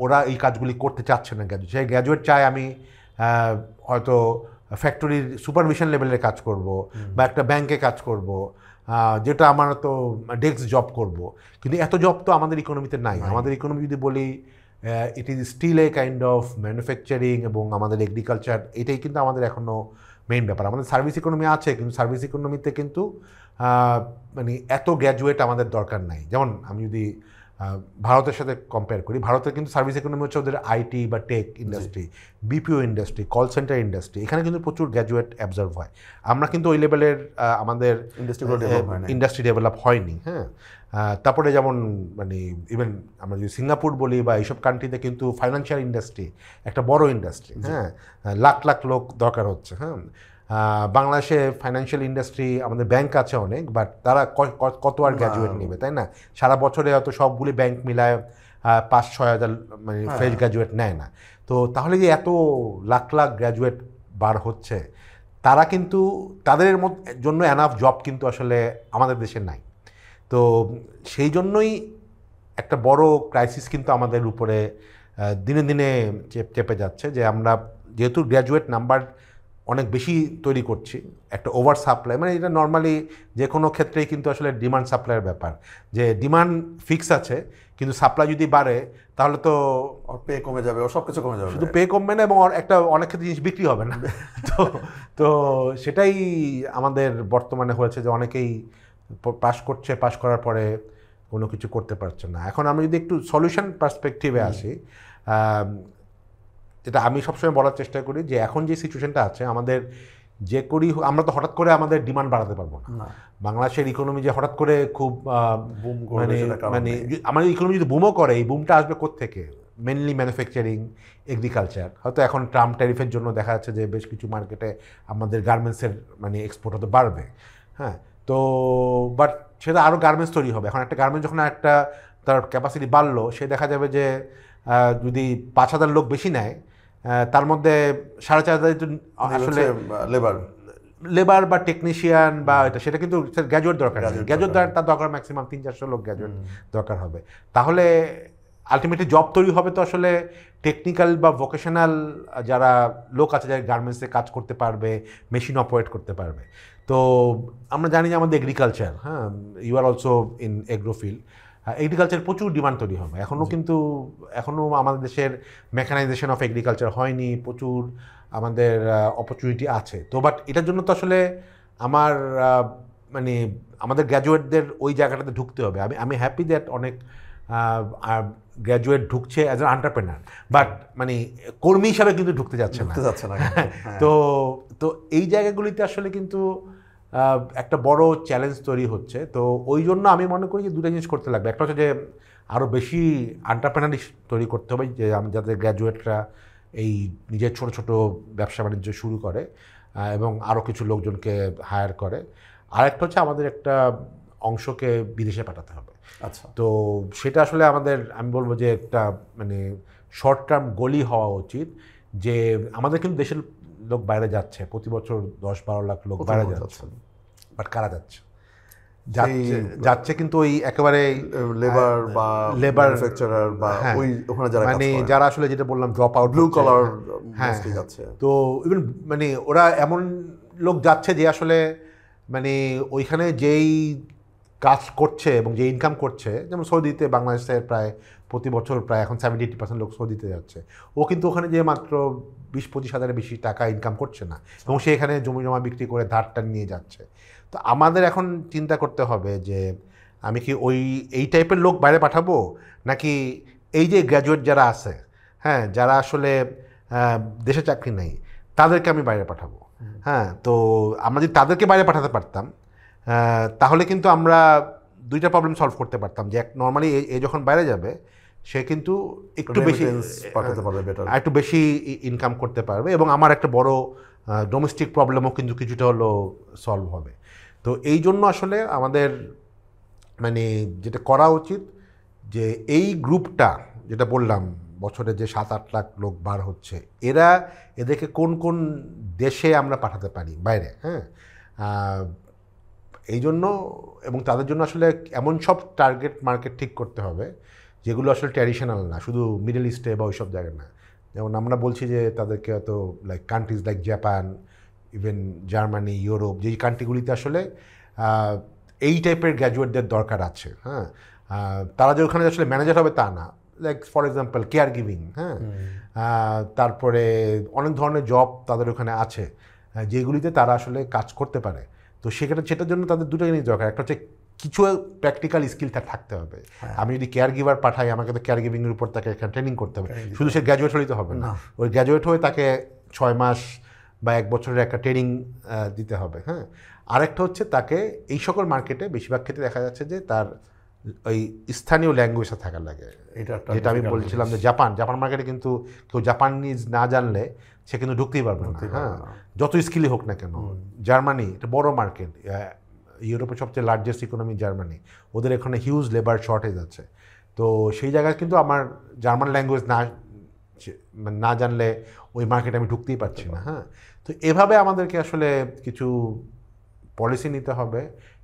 ওরা এই কাজগুলি করতে চাচ্ছে না। সে গ্র্যাজুয়েট চায় আমি হয়তো ফ্যাক্টরির সুপারভিশন লেভেলের কাজ করব বা একটা ব্যাংকে কাজ করব, যেটা আমার তো ডেস্ক জব করব, কিন্তু এত জব তো আমাদের ইকোনমিতে নাই। আমাদের ইকোনমি যদি বলি, it is still a kind of manufacturing এবং আমাদের এগ্রিকালচার, এটাই কিন্তু আমাদের এখনও মেইন ব্যাপার। আমাদের সার্ভিস ইকোনমি আছে, কিন্তু সার্ভিস ইকোনমিতে কিন্তু মানে এত গ্র্যাজুয়েট আমাদের দরকার নাই। যেমন আমি যদি ভারতের সাথে কম্পেয়ার করি, ভারতের কিন্তু সার্ভিস ইকোনমি হচ্ছে ওদের আইটি বা tech industry, BPO industry, call centre industry, এখানে কিন্তু প্রচুর গ্র্যাজুয়েট অ্যাবজর্ভ হয়। আমরা কিন্তু ওই লেভেলের আমাদের ইন্ডাস্ট্রি ডেভেলপ হয়নি। হ্যাঁ, তারপরে যেমন মানে ইভেন আমরা যদি সিঙ্গাপুর বলি বা এইসব কান্ট্রিতে কিন্তু ফাইন্যান্সিয়াল ইন্ডাস্ট্রি একটা বড় ইন্ডাস্ট্রি, হ্যাঁ, লাখ লাখ লোক দরকার হচ্ছে। হ্যাঁ, বাংলাদেশে ফাইন্যান্সিয়াল ইন্ডাস্ট্রি, আমাদের ব্যাংক আছে অনেক, বাট তারা কত আর গ্র্যাজুয়েট নেবে, তাই না? সারা বছরে হয়তো সবগুলি ব্যাংক মিলায় 5-6 হাজার মানে ফ্রেশ গ্র্যাজুয়েট নেয় না। তো তাহলে যে এত লাখ লাখ গ্র্যাজুয়েট বার হচ্ছে, তারা কিন্তু তাদের জন্য এনাফ জব কিন্তু আসলে আমাদের দেশে নাই। তো সেই জন্যই একটা বড় ক্রাইসিস কিন্তু আমাদের উপরে দিনে দিনে চেপে যাচ্ছে, যে আমরা যেহেতু গ্র্যাজুয়েট নাম্বার অনেক বেশি তৈরি করছি, একটা ওভার সাপ্লাই, মানে এটা নর্মালি যে কোনো ক্ষেত্রেই কিন্তু আসলে ডিমান্ড সাপ্লাইয়ের ব্যাপার, যে ডিমান্ড ফিক্স আছে কিন্তু সাপ্লাই যদি বাড়ে তাহলে তো পে কমে যাবে, ও সব কিছু কমে যাবে, শুধু পে কমবে না এবং একটা অনেক ক্ষেত্রে জিনিস বিক্রি হবে না। তো তো সেটাই আমাদের বর্তমানে হয়েছে যে অনেকেই পাস করার পরে কোনো কিছু করতে পারছে না। এখন আমি যদি একটু সলিউশন পার্সপেক্টিভে আসি, যেটা আমি সবসময় বলার চেষ্টা করি যে এখন যে সিচুয়েশনটা আছে আমাদের যে করি, আমরা তো হঠাৎ করে আমাদের ডিমান্ড বাড়াতে পারবো না। বাংলাদেশের ইকোনমি যে হঠাৎ করে খুব মানে আমাদের ইকোনমি যদি বুমও করে, এই বুমটা আসবে কোত্থেকে? Mainly manufacturing, agriculture. হয়তো এখন ট্রাম্প ট্যারিফের জন্য দেখা যাচ্ছে যে বেশ কিছু মার্কেটে আমাদের গার্মেন্টসের মানে এক্সপোর্ট হতে বাড়বে, হ্যাঁ। তো বাট সেটা আরও গার্মেন্টস তৈরি হবে। এখন একটা গার্মেন্টস যখন একটা তার ক্যাপাসিটি বাড়লো, সে দেখা যাবে যে যদি 5,000 লোক বেশি নেয়, তার মধ্যে 4,500 আসলে লেবার বা টেকনিশিয়ান বা এটা, সেটা কিন্তু গ্র্যাজুয়েট দরকার নেই। গ্র্যাজুয়েট তার দরকার ম্যাক্সিমাম 300-400 লোক গ্র্যাজুয়েট দরকার হবে। তাহলে আলটিমেটলি জব তৈরি হবে তো আসলে টেকনিক্যাল বা ভোকেশনাল যারা লোক আছে, যারা গার্মেন্টসে কাজ করতে পারবে, মেশিন অপারেট করতে পারবে। তো আমরা জানি যে আমাদের এগ্রিকালচার, হ্যাঁ, you are also in agro field, agriculture প্রচুর ডিমান্ড তৈরি হবে এখনও আমাদের দেশের মেকানাইজেশন অফ এগ্রিকালচার হয়নি, প্রচুর আমাদের অপরচুনিটি আছে। তো বাট এটার জন্য তো আসলে মানে আমাদের গ্র্যাজুয়েটদের ওই জায়গাটাতে ঢুকতে হবে। আমি হ্যাপি দ্যাট অনেক গ্র্যাজুয়েট ঢুকছে অ্যাজ এন এন্টারপ্রেনার, বাট মানে কর্মী হিসাবে কিন্তু ঢুকতে যাচ্ছে না। তো এই জায়গাগুলিতে আসলে কিন্তু একটা বড় চ্যালেঞ্জ তৈরি হচ্ছে। তো ওই জন্য আমি মনে করি যে দুটো জিনিস করতে লাগবে। একটা হচ্ছে যে আরও বেশি এন্টারপ্রেনার তৈরি করতে হবে, যে যাদের গ্র্যাজুয়েটরা এই নিজের ছোট ছোট ব্যবসা বাণিজ্য শুরু করে এবং আরও কিছু লোকজনকে হায়ার করে। আরেকটা হচ্ছে আমাদের একটা অংশকে বিদেশে পাঠাতে হবে। আচ্ছা, তো সেটা আসলে আমি বলবো যে একটা মানে শর্ট টার্ম গোলই হওয়া উচিত, যে আমাদের কিন্তু দেশের লোক বাইরে যাচ্ছে, প্রতি বছর 10-12 লাখ লোক বাইরে যাচ্ছে, বাট কারা যাচ্ছে? যাচ্ছে কিন্তু ওই একেবারে লেবার বা ম্যানুফ্যাকচারার বা ওই ওখানে যারা মানে যারা আসলে যেটা বললাম drop out, blue collar mostly যাচ্ছে। তো ইভেন মানে ওরা এমন লোক যাচ্ছে যে আসলে মানে ওইখানে যেই কাজ করছে এবং যে ইনকাম করছে, যেমন সৌদিতে বাংলাদেশের প্রায় প্রতি বছর প্রায় এখন 70-80% লোক সৌদিতে যাচ্ছে, ও কিন্তু ওখানে যে মাত্র 20-25 হাজারের বেশি টাকা ইনকাম করছে না, এবং সে এখানে জমি জমা বিক্রি করে ধারটা নিয়ে যাচ্ছে। তো আমাদের এখন চিন্তা করতে হবে যে আমি কি এই টাইপের লোক বাইরে পাঠাবো, নাকি এই যে গ্র্যাজুয়েট যারা আছে, হ্যাঁ, যারা আসলে দেশে চাকরি নেই, তাদেরকে আমি বাইরে পাঠাবো। হ্যাঁ, তো আমরা যদি তাদেরকে বাইরে পাঠাতে পারতাম তাহলে কিন্তু আমরা দুইটা প্রবলেম সলভ করতে পারতাম। যে নর্মালি এ যখন বাইরে যাবে, সে কিন্তু একটু বেশি পাঠাতে পারবে, একটু বেশি ইনকাম করতে পারবে, এবং আমার একটা বড় ডোমেস্টিক প্রবলেমও কিন্তু কিছুটা হলো সলভ হবে। তো এই জন্য আসলে আমাদের মানে যেটা করা উচিত, যে এই গ্রুপটা যেটা বললাম বছরে যে 7-8 লাখ লোক বার হচ্ছে, এদেরকে কোন কোন দেশে আমরা পাঠাতে পারি বাইরে, হ্যাঁ, এই জন্য এবং তাদের জন্য আসলে এমন সব টার্গেট মার্কেট ঠিক করতে হবে যেগুলো আসলে ট্র্যাডিশনাল না, শুধু মিডল ইস্টে বা ওইসব জায়গায় না। যেমন আমরা বলছি যে তাদেরকে হয়তো like countries like Japan, even Germany, Europe, যেই কান্ট্রিগুলিতে আসলে এই টাইপের গ্র্যাজুয়েটদের দরকার আছে, হ্যাঁ, তারা যে ওখানে আসলে ম্যানেজার হবে তা না, like for example care giving, হ্যাঁ, তারপরে অনেক ধরনের জব তাদের ওখানে আছে যেগুলিতে তারা আসলে কাজ করতে পারে। তো সেটার জন্য তাদের দুটো জিনিস দরকার। একটা হচ্ছে কিছু প্র্যাকটিক্যাল স্কিল থাকতে হবে। আমি যদি কেয়ার গিভার পাঠাই, আমাকে তো কেয়ার গিভিংয়ের উপর তাকে এখানে ট্রেনিং করতে হবে, শুধু সে গ্র্যাজুয়েট হলেই তো হবে না। ওই গ্র্যাজুয়েট হয়ে তাকে 6 মাস বা 1 বছরের একটা ট্রেনিং দিতে হবে, হ্যাঁ। আরেকটা হচ্ছে তাকে এই সকল মার্কেটে বেশিরভাগ ক্ষেত্রে দেখা যাচ্ছে যে তার ওই স্থানীয় ল্যাঙ্গুয়েজটা থাকার লাগে। যেটা আমি বলছিলাম যে জাপান মার্কেটে কিন্তু কেউ জাপানিজ না জানলে সে কিন্তু ঢুকতেই পারবে না, হ্যাঁ, যত স্কিলই হোক না কেন। জার্মানি এটা বড় মার্কেট, ইউরোপের সবচেয়ে লার্জেস্ট ইকোনমি জার্মানি, ওদের এখানে হিউজ লেবার শর্টেজ আছে। তো সেই জায়গায় কিন্তু আমার জার্মান ল্যাঙ্গুয়েজ না জানলে ওই মার্কেটে আমি ঢুকতেই পারছি না, হ্যাঁ। তো এভাবে আমাদেরকে আসলে কিছু পলিসি নিতে হবে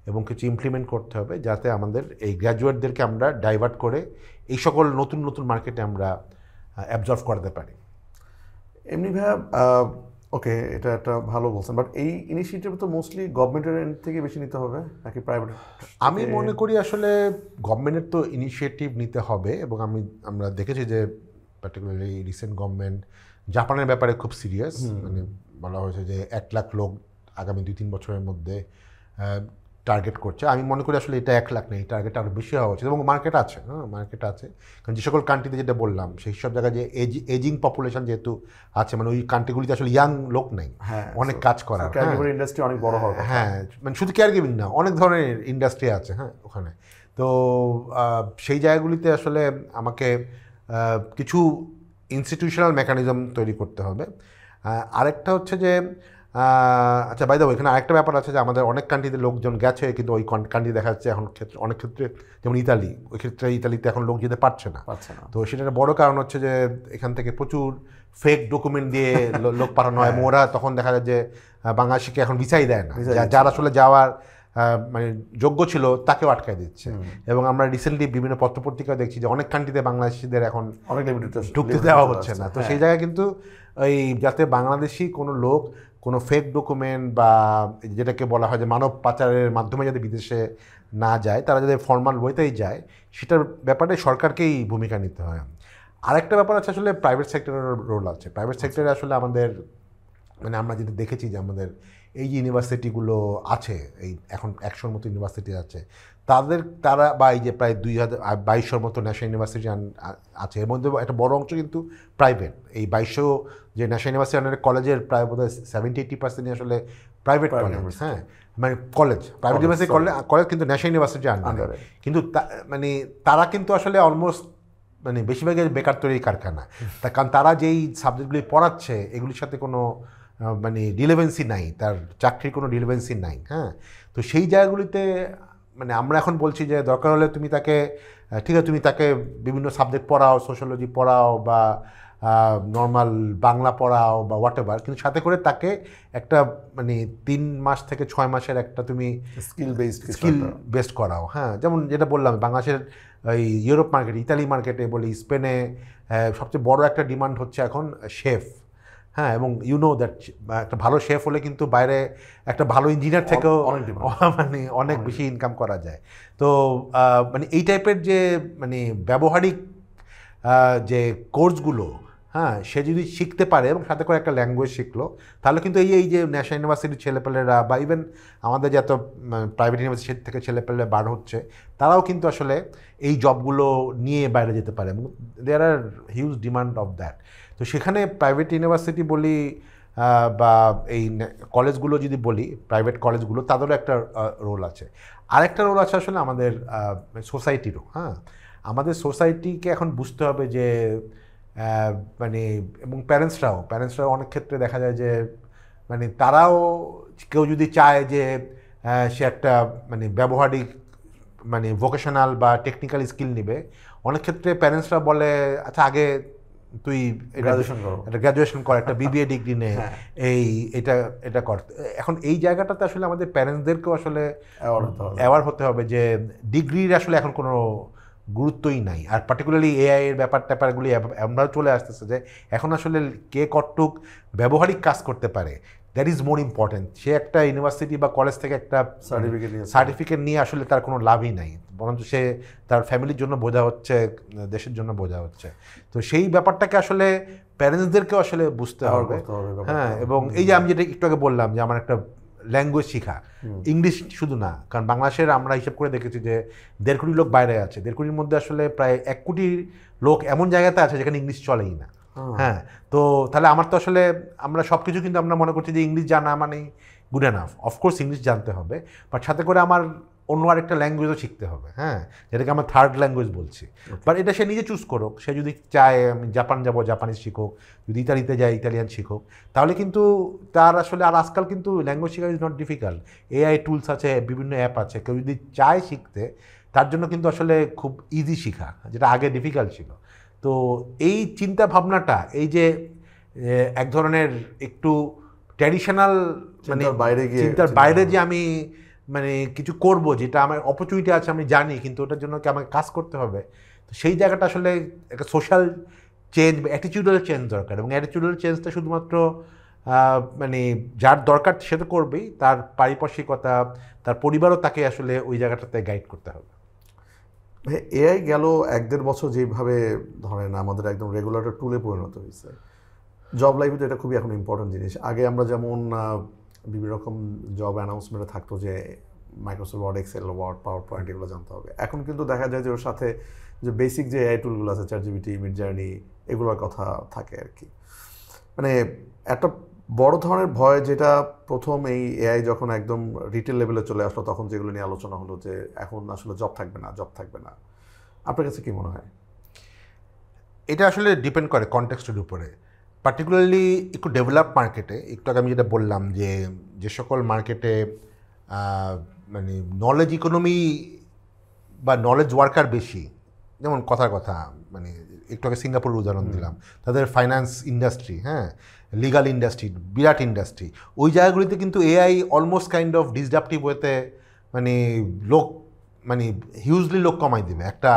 এবং কিছু ইমপ্লিমেন্ট করতে হবে, যাতে আমাদের এই গ্র্যাজুয়েটদেরকে আমরা ডাইভার্ট করে এই সকল নতুন নতুন মার্কেটে আমরা অ্যাবজর্ভ করাতে পারি। এমনি ভাইয়া ওকে, এটা একটা ভালো বলছেন, বাট এই ইনিশিয়েটিভ তো মোস্টলি গভর্নমেন্টের এন্ড থেকে বেশি নিতে হবে নাকি প্রাইভেট? আমি মনে করি আসলে গভর্নমেন্টের তো ইনিশিয়েটিভ নিতে হবে, এবং আমরা দেখেছি যে পার্টিকুলারলি রিসেন্ট গভর্নমেন্ট জাপানের ব্যাপারে খুব সিরিয়াস। মানে বলা হয়েছে যে 1 লাখ লোক আগামী 2-3 বছরের মধ্যে টার্গেট করছে। আমি মনে করি আসলে এটা 1 লাখ নেই, টার্গেট আরও বেশি হওয়া উচিত, এবং মার্কেট আছে, মার্কেট আছে। কারণ যে সকল কান্ট্রিতে যেটা বললাম সেই সব জায়গায় যে এজিং পপুলেশন যেহেতু আছে, মানে ওই কান্ট্রিগুলিতে আসলে ইয়াং লোক নেই অনেক কাজ করার। ইন্ডাস্ট্রি অনেক বড় হবে। হ্যাঁ, মানে শুধু কেয়ার গিভিং না, অনেক ধরনের ইন্ডাস্ট্রি আছে ওখানে। তো সেই জায়গাগুলিতে আসলে আমাকে কিছু ইনস্টিটিউশনাল মেকানিজম তৈরি করতে হবে। আরেকটা হচ্ছে যে আচ্ছা, বাই দ্য ওয়ে, এখানে আরেকটা ব্যাপার আছে যে আমাদের অনেক কান্ট্রিতে লোকজন গেছে, কিন্তু ওই কান্ট্রি দেখা যাচ্ছে এখন অনেক ক্ষেত্রে, যেমন ইতালি, ওই ক্ষেত্রে ইতালিতে এখন লোক যেতে পারছে না। তো সেটার বড় কারণ হচ্ছে যে এখান থেকে প্রচুর ফেক ডকুমেন্ট দিয়ে লোক পাঠানো হয়। ওরা তখন দেখা যায় যে বাংলাদেশিকে এখন ভিসাই দেয় না, যার আসলে যাওয়ার মানে যোগ্য ছিল তাকেও আটকায় দিচ্ছে। এবং আমরা রিসেন্টলি বিভিন্ন পত্রপত্রিকা দেখছি যে অনেক কান্ট্রিতে বাংলাদেশিদের এখন অনেক লিমিটেড ঢুকতে দেওয়া হচ্ছে না। তো সেই জায়গায় কিন্তু এই যাতে বাংলাদেশি কোনো লোক কোনো ফেক ডকুমেন্ট বা যেটাকে বলা হয় যে মানব পাচারের মাধ্যমে যাতে বিদেশে না যায়, তারা যাতে ফর্মাল ওয়েতেই যায়, সেটার ব্যাপারে সরকারকেই ভূমিকা নিতে হয়। আরেকটা ব্যাপার আছে, আসলে প্রাইভেট সেক্টরের রোল আছে। প্রাইভেট সেক্টরে আসলে আমাদের মানে আমরা যেটা দেখেছি যে আমাদের এই যে ইউনিভার্সিটিগুলো আছে, এই এখন 100-র মতো ইউনিভার্সিটি আছে, তারা বা এই যে প্রায় 2200-র মতো ন্যাশনাল ইউনিভার্সিটি আছে, এর মধ্যে একটা বড় অংশ কিন্তু প্রাইভেট। এই 2200 যে ন্যাশনাল ইউনিভার্সিটি কলেজের প্রায় বোধহয় 70-80% আসলে প্রাইভেট কলেজ। মানে কলেজ, প্রাইভেট ইউনিভার্সিটি কলেজ কিন্তু ন্যাশনাল ইউনিভার্সিটির আন্ডারে। কিন্তু মানে তারা কিন্তু আসলে অলমোস্ট মানে বেশিরভাগই বেকার তৈরির কারখানা। কারণ তারা যেই সাবজেক্টগুলি পড়াচ্ছে এগুলির সাথে কোনো মানে রিলেভেন্সি নাই, তার চাকরির কোনো রিলেভেন্সি নাই। তো সেই জায়গাগুলিতে মানে আমরা এখন বলছি যে দরকার হলে তুমি তাকে, ঠিক আছে, তুমি তাকে বিভিন্ন সাবজেক্ট পড়াও, সোশ্যোলজি পড়াও বা নর্মাল বাংলা পড়াও বা হোয়াট এভার, কিন্তু সাথে করে তাকে একটা মানে 3 মাস থেকে 6 মাসের একটা তুমি স্কিল বেসড করাও। যেমন যেটা বললাম, বাংলাদেশের এই ইউরোপ মার্কেট, ইতালি মার্কেটে বলি, স্পেনে সবচেয়ে বড় একটা ডিমান্ড হচ্ছে এখন শেফ। এবং দ্যাট একটা ভালো শেফ হলে কিন্তু বাইরে একটা ভালো ইঞ্জিনিয়ার থেকেও মানে অনেক বেশি ইনকাম করা যায়। তো মানে এই টাইপের যে মানে ব্যবহারিক যে কোর্সগুলো, সে যদি শিখতে পারে এবং সাথে করে একটা ল্যাঙ্গুয়েজ শিখলো, তাহলে কিন্তু এই যে ন্যাশনাল ইউনিভার্সিটির ছেলেপেলেরা বা ইভেন আমাদের যত প্রাইভেট ইউনিভার্সিটি থেকে ছেলেপেলে বার হচ্ছে, তারাও কিন্তু আসলে এই জবগুলো নিয়ে বাইরে যেতে পারে, এবং দেয়ার আর হিউজ ডিমান্ড অফ দ্যাট। তো সেখানে প্রাইভেট ইউনিভার্সিটি বলি বা এই কলেজগুলো যদি বলি, প্রাইভেট কলেজগুলো, তাদেরও একটা রোল আছে। আরেকটা রোল আছে আসলে আমাদের সোসাইটিরও। আমাদের সোসাইটিকে এখন বুঝতে হবে যে মানে, এবং প্যারেন্টসরাও অনেক ক্ষেত্রে দেখা যায় যে মানে তারাও, কেউ যদি চায় যে সে একটা মানে ব্যবহারিক মানে ভোকেশনাল বা টেকনিক্যাল স্কিল নেবে, অনেক ক্ষেত্রে প্যারেন্টসরা বলে আচ্ছা আগে তুই গ্র্যাজুয়েশন কর, একটা বিবিএ ডিগ্রি নে, এটা কর। এখন এই জায়গাটাতে আসলে আমাদের প্যারেন্টসদেরকেও আসলে অ্যাওয়ার হতে হবে যে ডিগ্রির আসলে এখন কোনো গুরুত্বই নাই। আর পার্টিকুলারলি এআই এর ব্যাপারগুলি এমনভাবে চলে আসতেছে যে এখন আসলে কে কতটুক ব্যবহারিক কাজ করতে পারে, দ্যাট ইজ মোর ইম্পর্টেন্ট। সে একটা ইউনিভার্সিটি বা কলেজ থেকে একটা সার্টিফিকেট নিয়ে আসলে তার কোনো লাভই নাই, বরঞ্চ সে তার ফ্যামিলির জন্য বোঝা হচ্ছে, দেশের জন্য বোঝা হচ্ছে। তো সেই ব্যাপারটাকে আসলে প্যারেন্টসদেরকেও আসলে বুঝতে হবে। এবং এই যে আমি যেটা একটু আগে বললাম যে আমার একটা ল্যাঙ্গুয়েজ শেখা, ইংলিশ শুধু না, কারণ বাংলাদেশের আমরা হিসাব করে দেখেছি যে 1.5 কোটি লোক বাইরে আছে, 1.5 কোটির মধ্যে আসলে প্রায় 1 কোটি লোক এমন জায়গাতে আছে যেখানে ইংলিশ চলেই না। তো তাহলে আমার তো আসলে আমরা সব কিছু কিন্তু আমরা মনে করছি যে ইংলিশ জানা মানেই গুড এনাফ। অফকোর্স ইংলিশ জানতে হবে, বাট সাথে করে আমার অন্য আরেকটা ল্যাঙ্গুয়েজও শিখতে হবে, যেটাকে আমরা থার্ড ল্যাঙ্গুয়েজ বলছি। বাট এটা সে নিজে চুজ করুক, সে যদি চায় আমি জাপান যাবো, জাপানিজ শিখুক, যদি ইতালিতে যায় ইতালিয়ান শিখুক, তাহলে কিন্তু তার আসলে, আর আজকাল কিন্তু ল্যাঙ্গুয়েজ শেখা is not difficult, AI tools আছে, বিভিন্ন অ্যাপ আছে, কেউ যদি চায় শিখতে তার জন্য কিন্তু আসলে খুব ইজি শেখা, যেটা আগে ডিফিকাল্ট ছিল। তো এই চিন্তা ভাবনাটা, এই যে এক ধরনের একটু ট্র্যাডিশনাল মানে চিন্তার বাইরে যে আমি মানে কিছু করব, যেটা আমার অপরচুনিটি আছে আমি জানি, কিন্তু ওটার জন্য কি আমাকে কাজ করতে হবে, তো সেই জায়গাটা আসলে একটা সোশ্যাল চেঞ্জ বা অ্যাটিটিউডাল চেঞ্জ দরকার। এবং অ্যাটিটিউডাল চেঞ্জটা শুধুমাত্র মানে যার দরকার সে তো করবেই, তার পারিপার্শ্বিকতা, তার পরিবারও তাকে আসলে ওই জায়গাটাতে গাইড করতে হবে। এআই গেল 1-1.5 বছর যেভাবে ধরেন আমাদের একদম রেগুলেটর টুলে পরিণত হয়েছে, জব লাইফে তো এটা খুবই এখন ইম্পর্টেন্ট জিনিস। আগে আমরা যেমন বিভিন্ন রকম জব অ্যানাউন্সমেন্টে থাকতো যে Microsoft Word, Excel, Word, PowerPoint এগুলো জানতে হবে। এখন কিন্তু দেখা যায় যে ওর সাথে যে বেসিক যে এআই টুলগুলো আছে, চ্যাটজিপিটি, মিডজার্নি, এগুলোর কথা থাকে আর কি। মানে একটা বড় ধরনের ভয় যেটা প্রথম এই এআই যখন একদম রিটেল লেভেলে চলে আসলো তখন যেগুলো নিয়ে আলোচনা হলো যে এখন আসলে জব থাকবে না। আপনার কাছে কি মনে হয়? এটা আসলে ডিপেন্ড করে কনটেক্সটের উপরে। পার্টিকুলারলি একটু ডেভেলপ মার্কেটে, একটু আগে আমি যেটা বললাম যে সকল মার্কেটে মানে নলেজ ইকোনমি বা নলেজ ওয়ার্কার বেশি, যেমন কথার কথা মানে একটু আগে সিঙ্গাপুরের উদাহরণ দিলাম, তাদের ফাইন্যান্স ইন্ডাস্ট্রি, হ্যাঁ, লিগাল ইন্ডাস্ট্রি, বিরাট ইন্ডাস্ট্রি, ওই জায়গাগুলিতে কিন্তু AI almost kind of disruptive ওয়েতে মানে লোক মানে হিউজলি লোক কমাই দেবে। একটা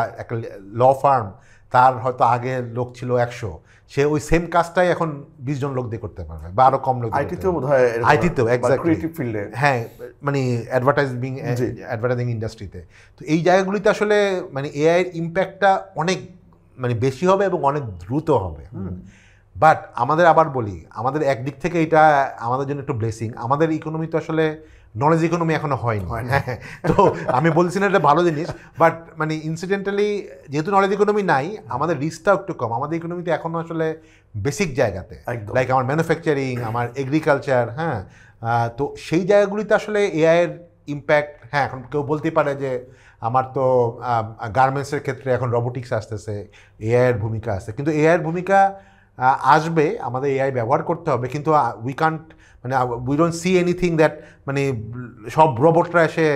ল ফার্ম, তার হয়তো আগে লোক ছিল 100, সে ওই সেম কাজটাই এখন 20 জন লোক দিয়ে করতে পারবে বা আরও কম লোক। আইটিতেও বোধহয়, আইটিতেও এক্স্যাক্টলি, ক্রিয়েটিভ ফিল্ডে, হ্যাঁ, মানে অ্যাডভার্টাইজিং ইন্ডাস্ট্রিতে। তো এই জায়গাগুলিতে আসলে মানে এআইয়ের ইম্প্যাক্টটা অনেক মানে বেশি হবে এবং অনেক দ্রুত হবে। বাট আমাদের আবার বলি, আমাদের একদিক থেকে এটা আমাদের জন্য একটু ব্লেসিং, আমাদের ইকোনমি তো আসলে নলেজ ইকোনমি এখনো হয়নি। তো আমি বলছি না এটা ভালো জিনিস, বাট মানে ইনসিডেন্টালি যেহেতু নলেজ ইকোনমি নাই, আমাদের রিস্কটাও একটু কম। আমাদের ইকোনমিতে এখনো আসলে বেসিক জায়গাতে, লাইক আমার ম্যানুফ্যাকচারিং, আমার এগ্রিকালচার, হ্যাঁ, তো সেই জায়গাগুলিতে আসলে এআইয়ের ইম্প্যাক্ট, হ্যাঁ, এখন কেউ বলতেই পারে যে আমার তো গার্মেন্টসের ক্ষেত্রে এখন রোবোটিক্স আসতেছে, এআইয়ের ভূমিকা আছে, কিন্তু এআইয়ের ভূমিকা আসবে, আমাদের এআই ব্যবহার করতে হবে, কিন্তু উই কান্ট মানে we don't see anything that মানে সব রোবটরা এসে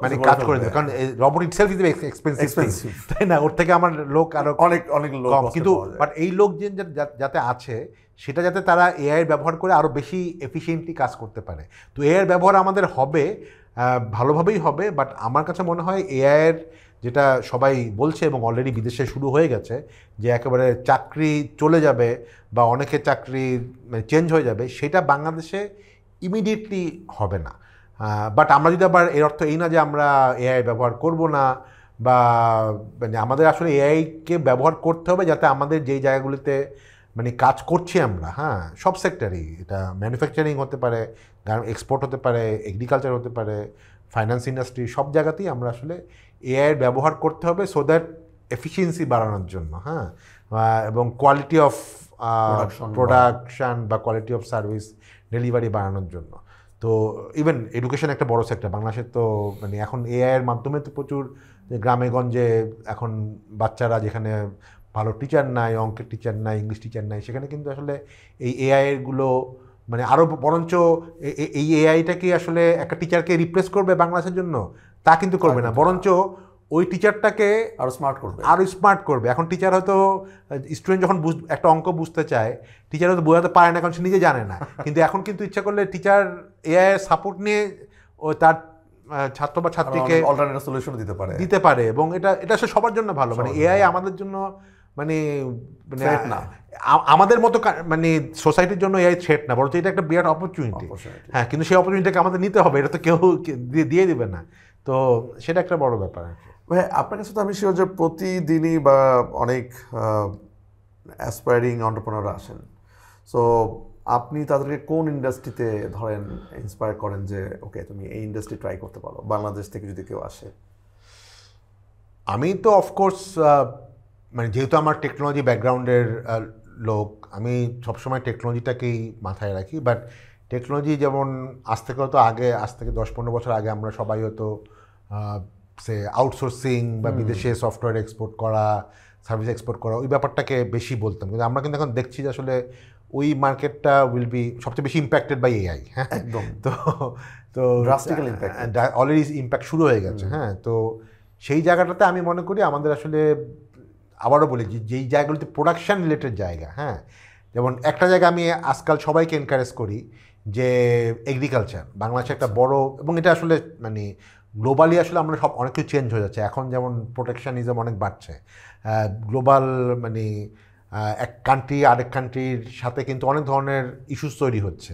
মানে কাজ করে দেবে, কারণ রোবট ইটসেলফ ইজ এক্সপেন্সিভ, তাই না? ওর থেকে আমার লোক আরো অনেক লোক কম, কিন্তু বাট এই লোক যাতে আছে সেটা যাতে তারা এআই ব্যবহার করে আরও বেশি এফিশিয়েন্টলি কাজ করতে পারে। তো এআইয়ের ব্যবহার আমাদের হবে, ভালোভাবেই হবে, বাট আমার কাছে মনে হয় এআইয়ের যেটা সবাই বলছে এবং অলরেডি বিদেশে শুরু হয়ে গেছে যে একেবারে চাকরি চলে যাবে বা অনেকের চাকরি চেঞ্জ হয়ে যাবে, সেটা বাংলাদেশে ইমিডিয়েটলি হবে না। বাট আমরা যদি আবার এর অর্থ এই না যে আমরা এআই ব্যবহার করব না, বা মানে আমাদের আসলে এআইকে ব্যবহার করতে হবে যাতে আমাদের যেই জায়গাগুলিতে মানে কাজ করছি আমরা, হ্যাঁ, সব সেক্টরেই, এটা ম্যানুফ্যাকচারিং হতে পারে, এক্সপোর্ট হতে পারে, এগ্রিকালচার হতে পারে, ফাইন্যান্স ইন্ডাস্ট্রি, সব জায়গাতেই আমরা আসলে এআইয়ের ব্যবহার করতে হবে সো দ্যাট এফিসিয়েন্সি বাড়ানোর জন্য, হ্যাঁ, এবং কোয়ালিটি অফ প্রোডাকশান বা কোয়ালিটি অফ সার্ভিস ডেলিভারি বাড়ানোর জন্য। তো ইভেন এডুকেশন একটা বড় সেক্টর বাংলাদেশের, তো মানে এখন এআইয়ের মাধ্যমে তো প্রচুর গ্রামে গঞ্জে এখন বাচ্চারা যেখানে ভালো টিচার নাই, অঙ্কের টিচার নাই, ইংলিশ টিচার নাই, সেখানে কিন্তু আসলে এই এআইগুলো মানে আরও বরঞ্চ এই এআইটাকে আসলে একটা টিচারকে রিপ্লেস করবে বাংলাদেশের জন্য, তা কিন্তু করবে না, বরঞ্চ ওই টিচারটাকে আরও স্মার্ট করবে। এখন টিচার হয়তো স্টুডেন্ট যখন একটা অঙ্ক বুঝতে চায়, টিচার হয়তো বোঝাতে পারে না কারণ সে নিজে জানে না, কিন্তু এখন কিন্তু ইচ্ছা করলে টিচার এআইয়ের সাপোর্ট নিয়ে ও তার ছাত্র বা ছাত্রীকে অল্টারনেটিভ সলিউশন দিতে পারে, এবং এটা সবার জন্য ভালো। মানে এআই আমাদের জন্য মানে আমাদের মতো মানে সোসাইটির জন্য এআই থ্রেট না, বরঞ্চ এটা একটা বিরাট অপরচুনিটি, হ্যাঁ, কিন্তু সেই অপরচুনিটিকে আমাদের নিতে হবে, এটা তো কেউ দিয়ে দিবে না, তো সেটা একটা বড় ব্যাপার। ভাই, আপনার কাছে তো আমি শিওর যে প্রতিদিনই বা অনেক অ্যাসপায়ারিং এন্টারপ্রেনাররা আসেন, সো আপনি তাদেরকে কোন ইন্ডাস্ট্রিতে ধরেন ইন্সপায়ার করেন যে ওকে তুমি এই ইন্ডাস্ট্রি ট্রাই করতে পারো বাংলাদেশ থেকে যদি কেউ আসে? আমি তো অফকোর্স মানে যেহেতু আমার টেকনোলজি ব্যাকগ্রাউন্ডের লোক, আমি সবসময় টেকনোলজিটাকেই মাথায় রাখি, বাট টেকনোলজি যেমন আজ থেকে 10-15 বছর আগে আমরা সবাই হয়তো সে আউটসোর্সিং বা বিদেশে সফটওয়্যার এক্সপোর্ট করা, সার্ভিস এক্সপোর্ট করা, ওই ব্যাপারটাকে বেশি বলতাম, কিন্তু আমরা কিন্তু এখন দেখছি যে আসলে ওই মার্কেটটা উইল বি সবচেয়ে বেশি ইম্প্যাক্টেড বাই এআই, হ্যাঁ, একদম। তো ড্রাস্টিক্যাল ইম্প্যাক্ট, অলরেডি ইম্প্যাক্ট শুরু হয়ে গেছে, হ্যাঁ। তো সেই জায়গাটাতে আমি মনে করি আমাদের আসলে, আবারও বলি, যেই জায়গাগুলিতে প্রোডাকশান রিলেটেড জায়গা, হ্যাঁ, যেমন একটা জায়গা আমি আজকাল সবাইকে এনকারেজ করি যে এগ্রিকালচার বাংলাদেশে একটা বড়, এবং এটা আসলে মানে গ্লোবালি আসলে আমরা সব অনেক কিছু চেঞ্জ হয়ে যাচ্ছে এখন, যেমন প্রোটেকশনিজম অনেক বাড়ছে, গ্লোবাল মানে এক কান্ট্রি আরেক কান্ট্রির সাথে কিন্তু অনেক ধরনের ইস্যুস তৈরি হচ্ছে।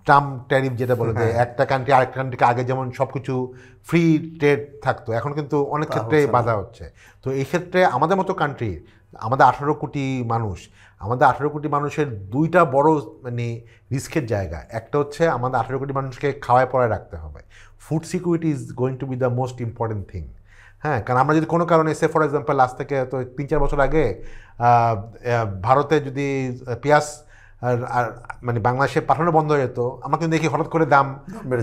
ট্রাম্প ট্যারিফ যেটা বলে যে একটা কান্ট্রি আরেক কান্ট্রিকে আগে যেমন সব কিছু ফ্রি ট্রেড থাকতো, এখন কিন্তু অনেক ক্ষেত্রে বাধা হচ্ছে। তো এই ক্ষেত্রে আমাদের মতো কান্ট্রি, আমাদের 18 কোটি মানুষ, আমাদের 18 কোটি মানুষের দুইটা বড় মানে রিস্কের জায়গা। একটা হচ্ছে আমাদের 18 কোটি মানুষকে খাওয়ায় পড়ায় রাখতে হবে। Food security is going to B the most important thing. হ্যাঁ, কারণ আমরা যদি কোনো কারণে ফর এক্সাম্পল আজ থেকে তো 3-4 বছর আগে ভারতে যদি পেঁয়াজ আর মানে বাংলাদেশে পাঠানো বন্ধ হয়ে যেত, আমরা কিন্তু দেখি হঠাৎ করে দাম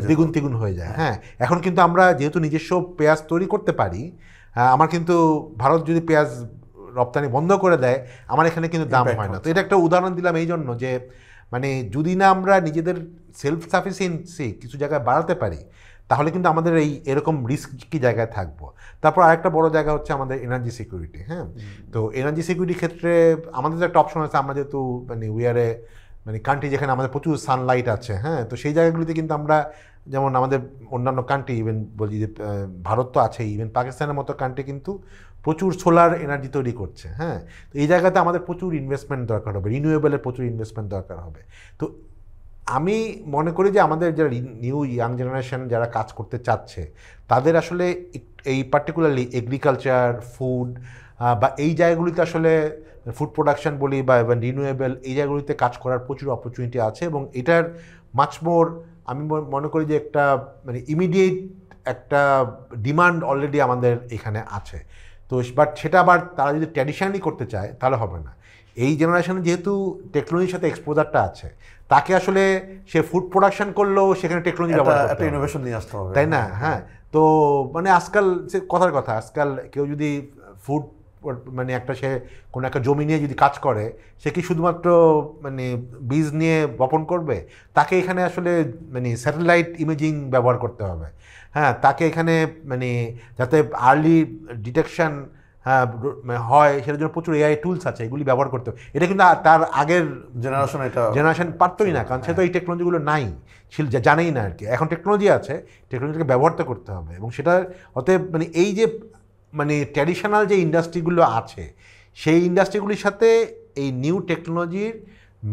দ্বিগুণ তিগুণ হয়ে যায়। হ্যাঁ, এখন কিন্তু আমরা যেহেতু নিজস্ব পেঁয়াজ তৈরি করতে পারি, আমার কিন্তু ভারত যদি পেঁয়াজ রপ্তানি বন্ধ করে দেয়, আমার এখানে কিন্তু দাম হয় না। তো এটা একটা উদাহরণ দিলাম এই জন্য যে মানে যদি না আমরা নিজেদের সেলফ সাফিসিয়েন্সি কিছু জায়গায় বাড়াতে পারি, তাহলে কিন্তু আমাদের এরকম রিস্কি জায়গায় থাকবো। তারপর আরেকটা বড় জায়গা হচ্ছে আমাদের এনার্জি সিকিউরিটি। হ্যাঁ, তো এনার্জি সিকিউরিটির ক্ষেত্রে আমাদের যে একটা অপশন আছে, আমরা যেহেতু মানে উইয়ারে মানে কান্ট্রি যেখানে আমাদের প্রচুর সানলাইট আছে, হ্যাঁ, তো সেই জায়গাগুলিতে কিন্তু আমরা যেমন আমাদের অন্যান্য কান্ট্রি, ইভেন বলি যে ভারত তো আছেই, ইভেন পাকিস্তানের মতো কান্ট্রি কিন্তু প্রচুর সোলার এনার্জি তৈরি করছে। হ্যাঁ, তো এই জায়গাতে আমাদের প্রচুর ইনভেস্টমেন্ট দরকার হবে, রিনিউয়েবলের প্রচুর ইনভেস্টমেন্ট দরকার হবে। তো আমি মনে করি যে আমাদের যারা নিউ ইয়াং জেনারেশন যারা কাজ করতে চাচ্ছে, তাদের আসলে এই পার্টিকুলারলি এগ্রিকালচার, ফুড বা এই জায়গাগুলিতে আসলে ফুড প্রোডাকশন বলি বা রিনিউয়েবল, এই জায়গাগুলিতে কাজ করার প্রচুর অপরচুনিটি আছে এবং এটার মাচ মোর আমি মনে করি যে একটা মানে ইমিডিয়েট একটা ডিমান্ড অলরেডি আমাদের এখানে আছে। তো বাট সেটা আবার তারা যদি ট্র্যাডিশনালি করতে চায় তাহলে হবে না। এই জেনারেশনে যেহেতু টেকনোলজির সাথে এক্সপোজারটা আছে, তাকে আসলে সে ফুড প্রোডাকশন করলেও সেখানে টেকনোলজি ব্যবহার করতে হবে, ইনোভেশন নিয়ে আসতে হবে, তাই না? হ্যাঁ, তো মানে আজকাল সে কথার কথা, আজকাল কেউ যদি ফুড মানে একটা সে কোনো একটা জমি নিয়ে যদি কাজ করে, সে কি শুধুমাত্র মানে বীজ নিয়ে বপন করবে? তাকে এখানে আসলে মানে স্যাটেলাইট ইমেজিং ব্যবহার করতে হবে। হ্যাঁ, তাকে এখানে মানে যাতে আর্লি ডিটেকশন হয় সেটার জন্য প্রচুর এআই টুলস আছে, এগুলি ব্যবহার করতে হবে। এটা কিন্তু তার আগের জেনারেশন পারতোই না, কারণ সে তো এই টেকনোলজিগুলো নাই, জানেই না আর কি। এখন টেকনোলজি আছে, টেকনোলজিকে ব্যবহার তো করতে হবে এবং সেটা অতএব মানে এই যে মানে ট্র্যাডিশনাল যে ইন্ডাস্ট্রিগুলো আছে, সেই ইন্ডাস্ট্রিগুলির সাথে এই নিউ টেকনোলজির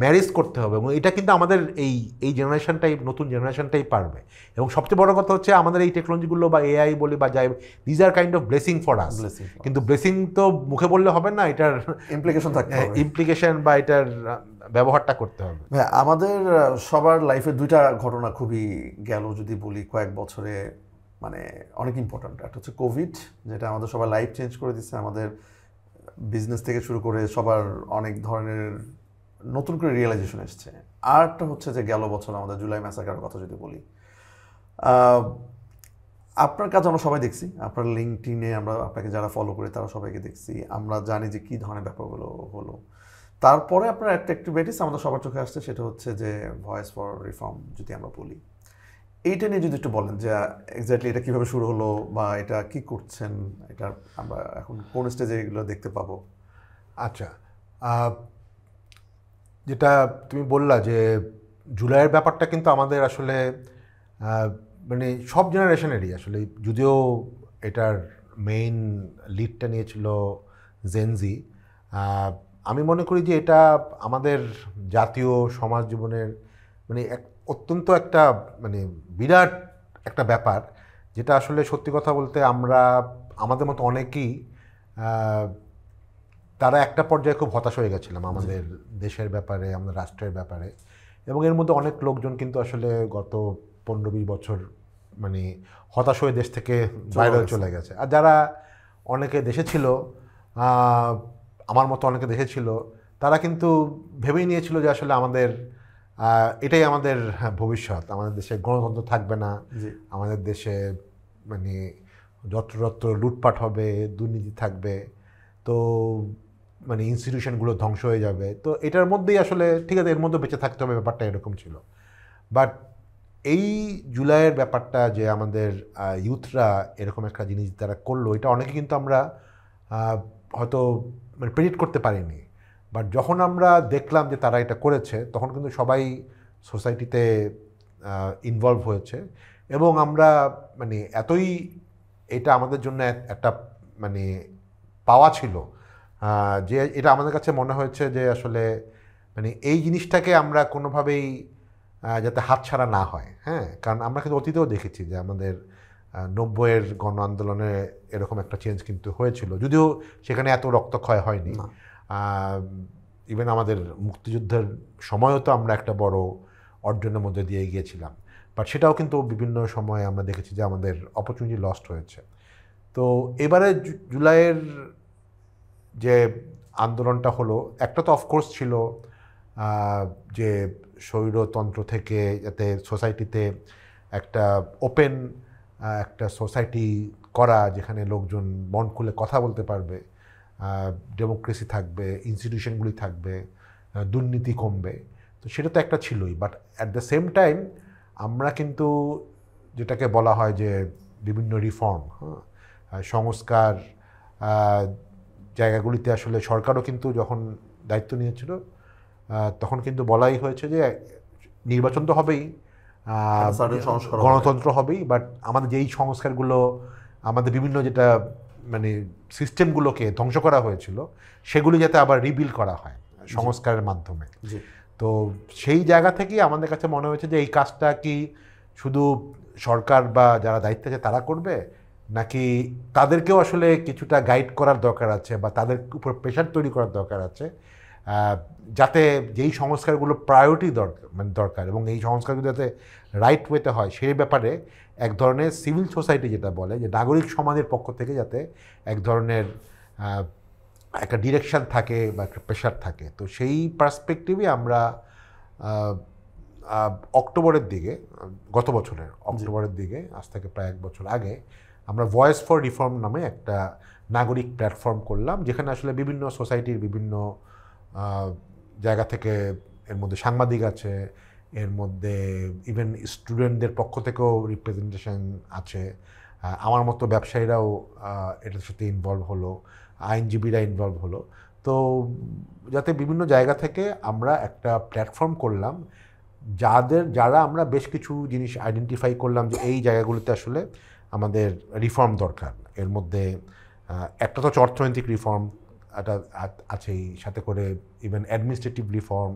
ম্যারেজ করতে হবে এবং এটা কিন্তু আমাদের এই জেনারেশনটাই, নতুন জেনারেশনটাই পারবে। এবং সবচেয়ে বড় কথা হচ্ছে আমাদের এই টেকনোলজিগুলো বা এআই বলি বা যাই, these are kind of blessing for us. কিন্তু ব্লেসিং তো মুখে বললে হবে না, এটার ইমপ্লিকেশন থাকতে হবে, ইমপ্লিকেশন বা এটার ব্যবহারটা করতে হবে। আমাদের সবার লাইফে দুইটা ঘটনা খুবই গেল যদি বলি কয়েক বছরে, মানে অনেক ইম্পর্ট্যান্ট। একটা হচ্ছে কোভিড, যেটা আমাদের সবার লাইফ চেঞ্জ করে দিচ্ছে, আমাদের বিজনেস থেকে শুরু করে সবার অনেক ধরনের নতুন করে রিয়েলাইজেশন এসছে। আর একটা হচ্ছে যে গেল বছর আমাদের জুলাই ম্যাসাকারের কথা যদি বলি, আপনার কাজ আমরা সবাই দেখছি, আপনার লিঙ্কডইনে আমরা আপনাকে যারা ফলো করি তারা সবাইকে দেখছি, আমরা জানি যে কী ধরনের ব্যাপারগুলো হলো। তারপরে আপনার একটা অ্যাক্টিভিটিস আমাদের সবার চোখে আসছে, সেটা হচ্ছে যে ভয়েস ফর রিফর্ম যদি আমরা বলি, এইটা নিয়ে যদি একটু বলেন যে এক্স্যাক্টলি এটা কীভাবে শুরু হলো বা এটা কি করছেন, এটা আমরা এখন কোন স্টেজে এগুলো দেখতে পাবো? আচ্ছা, যেটা তুমি বললা যে জুলাইয়ের ব্যাপারটা কিন্তু আমাদের আসলে মানে সব জেনারেশনেরই আসলে, যদিও এটার মেইন লিডটা নিয়েছিল জেনজি, আমি মনে করি যে এটা আমাদের জাতীয় সমাজ জীবনের মানে অত্যন্ত একটা মানে বিরাট একটা ব্যাপার, যেটা আসলে সত্যি কথা বলতে আমরা আমাদের মতো অনেকেই তারা একটা পর্যায়ে খুব হতাশ হয়ে গেছিলাম আমাদের দেশের ব্যাপারে, আমাদের রাষ্ট্রের ব্যাপারে। এবং এর মধ্যে অনেক লোকজন কিন্তু আসলে গত 15-20 বছর মানে হতাশ হয়ে দেশ থেকে বাইরে চলে গেছে। আর যারা অনেকে দেশে ছিল, আমার মতো অনেকে দেশে ছিল, তারা কিন্তু ভেবেই নিয়েছিল যে আসলে আমাদের এটাই আমাদের ভবিষ্যৎ, আমাদের দেশে গণতন্ত্র থাকবে না, আমাদের দেশে মানে যত্রতত্র লুটপাট হবে, দুর্নীতি থাকবে, তো মানে ইনস্টিটিউশনগুলো ধ্বংস হয়ে যাবে। তো এটার মধ্যেই আসলে ঠিক আছে, এর মধ্যে বেঁচে থাকতে হবে, ব্যাপারটা এরকম ছিল। বাট এই জুলাইয়ের ব্যাপারটা যে আমাদের ইউথরা এরকম একটা জিনিস তারা করলো, এটা অনেকে কিন্তু আমরা হয়তো মানে প্রেডিক্ট করতে পারিনি। বাট যখন আমরা দেখলাম যে তারা এটা করেছে, তখন কিন্তু সবাই সোসাইটিতে ইনভলভ হয়েছে এবং আমরা মানে এতই এটা আমাদের জন্য একটা মানে পাওয়া ছিল যে এটা আমাদের কাছে মনে হয়েছে যে আসলে মানে এই জিনিসটাকে আমরা কোনোভাবেই যাতে হাতছাড়া না হয়, হ্যাঁ, কারণ আমরা কিন্তু অতীতেও দেখেছি যে আমাদের 90-এর গণ আন্দোলনে এরকম একটা চেঞ্জ কিন্তু হয়েছিল, যদিও সেখানে এত রক্তক্ষয় হয়নি। ইভেন আমাদের মুক্তিযুদ্ধের সময়ও তো আমরা একটা বড় অর্জনের মধ্যে দিয়ে গিয়েছিলাম, বাট সেটাও কিন্তু বিভিন্ন সময় আমরা দেখেছি যে আমাদের অপরচুনিটি লস্ট হয়েছে। তো এবারে জুলাইয়ের যে আন্দোলনটা হলো, একটা তো অফকোর্স ছিল যে স্বৈরতন্ত্র থেকে যাতে সোসাইটিতে একটা ওপেন একটা সোসাইটি করা, যেখানে লোকজন মন খুলে কথা বলতে পারবে, ডেমোক্রেসি থাকবে, ইনস্টিটিউশনগুলি থাকবে, দুর্নীতি কমবে। তো সেটা তো একটা ছিলই, but at the same time আমরা কিন্তু যেটাকে বলা হয় যে বিভিন্ন রিফর্ম, সংস্কার জায়গাগুলিতে আসলে সরকারও কিন্তু যখন দায়িত্ব নিয়েছিল তখন কিন্তু বলাই হয়েছে যে নির্বাচন তো হবেই, গণতন্ত্র হবেই, বাট আমাদের যেই সংস্কারগুলো আমাদের বিভিন্ন যেটা মানে সিস্টেমগুলোকে ধ্বংস করা হয়েছিল সেগুলি যাতে আবার রিবিল্ড করা হয় সংস্কারের মাধ্যমে। তো সেই জায়গা থেকেই আমাদের কাছে মনে হয়েছে যে এই কাজটা কি শুধু সরকার বা যারা দায়িত্বে আছে তারা করবে, নাকি তাদেরকেও আসলে কিছুটা গাইড করার দরকার আছে বা তাদের উপর প্রেশার তৈরি করার দরকার আছে, যাতে যেই সংস্কারগুলো প্রায়োরিটি দরকার এবং এই সংস্কারগুলো যাতে রাইট ওয়েতে হয় সেই ব্যাপারে এক ধরনের সিভিল সোসাইটি যেটা বলে যে নাগরিক সমাজের পক্ষ থেকে যাতে এক ধরনের একটা ডিরেকশন থাকে বা একটা প্রেশার থাকে। তো সেই পার্সপেক্টিভে আমরা অক্টোবরের দিকে, গত বছরের অক্টোবরের দিকে, আজ থেকে প্রায় 1 বছর আগে, আমরা ভয়েস ফর রিফর্ম নামে একটা নাগরিক প্ল্যাটফর্ম করলাম, যেখানে আসলে বিভিন্ন সোসাইটির বিভিন্ন জায়গা থেকে, এর মধ্যে সাংবাদিক আছে, এর মধ্যে ইভেন স্টুডেন্টদের পক্ষ থেকেও রিপ্রেজেন্টেশন আছে, আমার মতো ব্যবসায়ীরাও এটার সাথে ইনভলভ হলো, আইনজীবীরা ইনভলভ হলো। তো যাতে বিভিন্ন জায়গা থেকে আমরা একটা প্ল্যাটফর্ম করলাম যারা আমরা বেশ কিছু জিনিস আইডেন্টিফাই করলাম যে এই জায়গাগুলোতে আসলে আমাদের রিফর্ম দরকার। এর মধ্যে একটা তো অর্থনৈতিক রিফর্ম এটা আছেই, সাথে করে even administrative reform,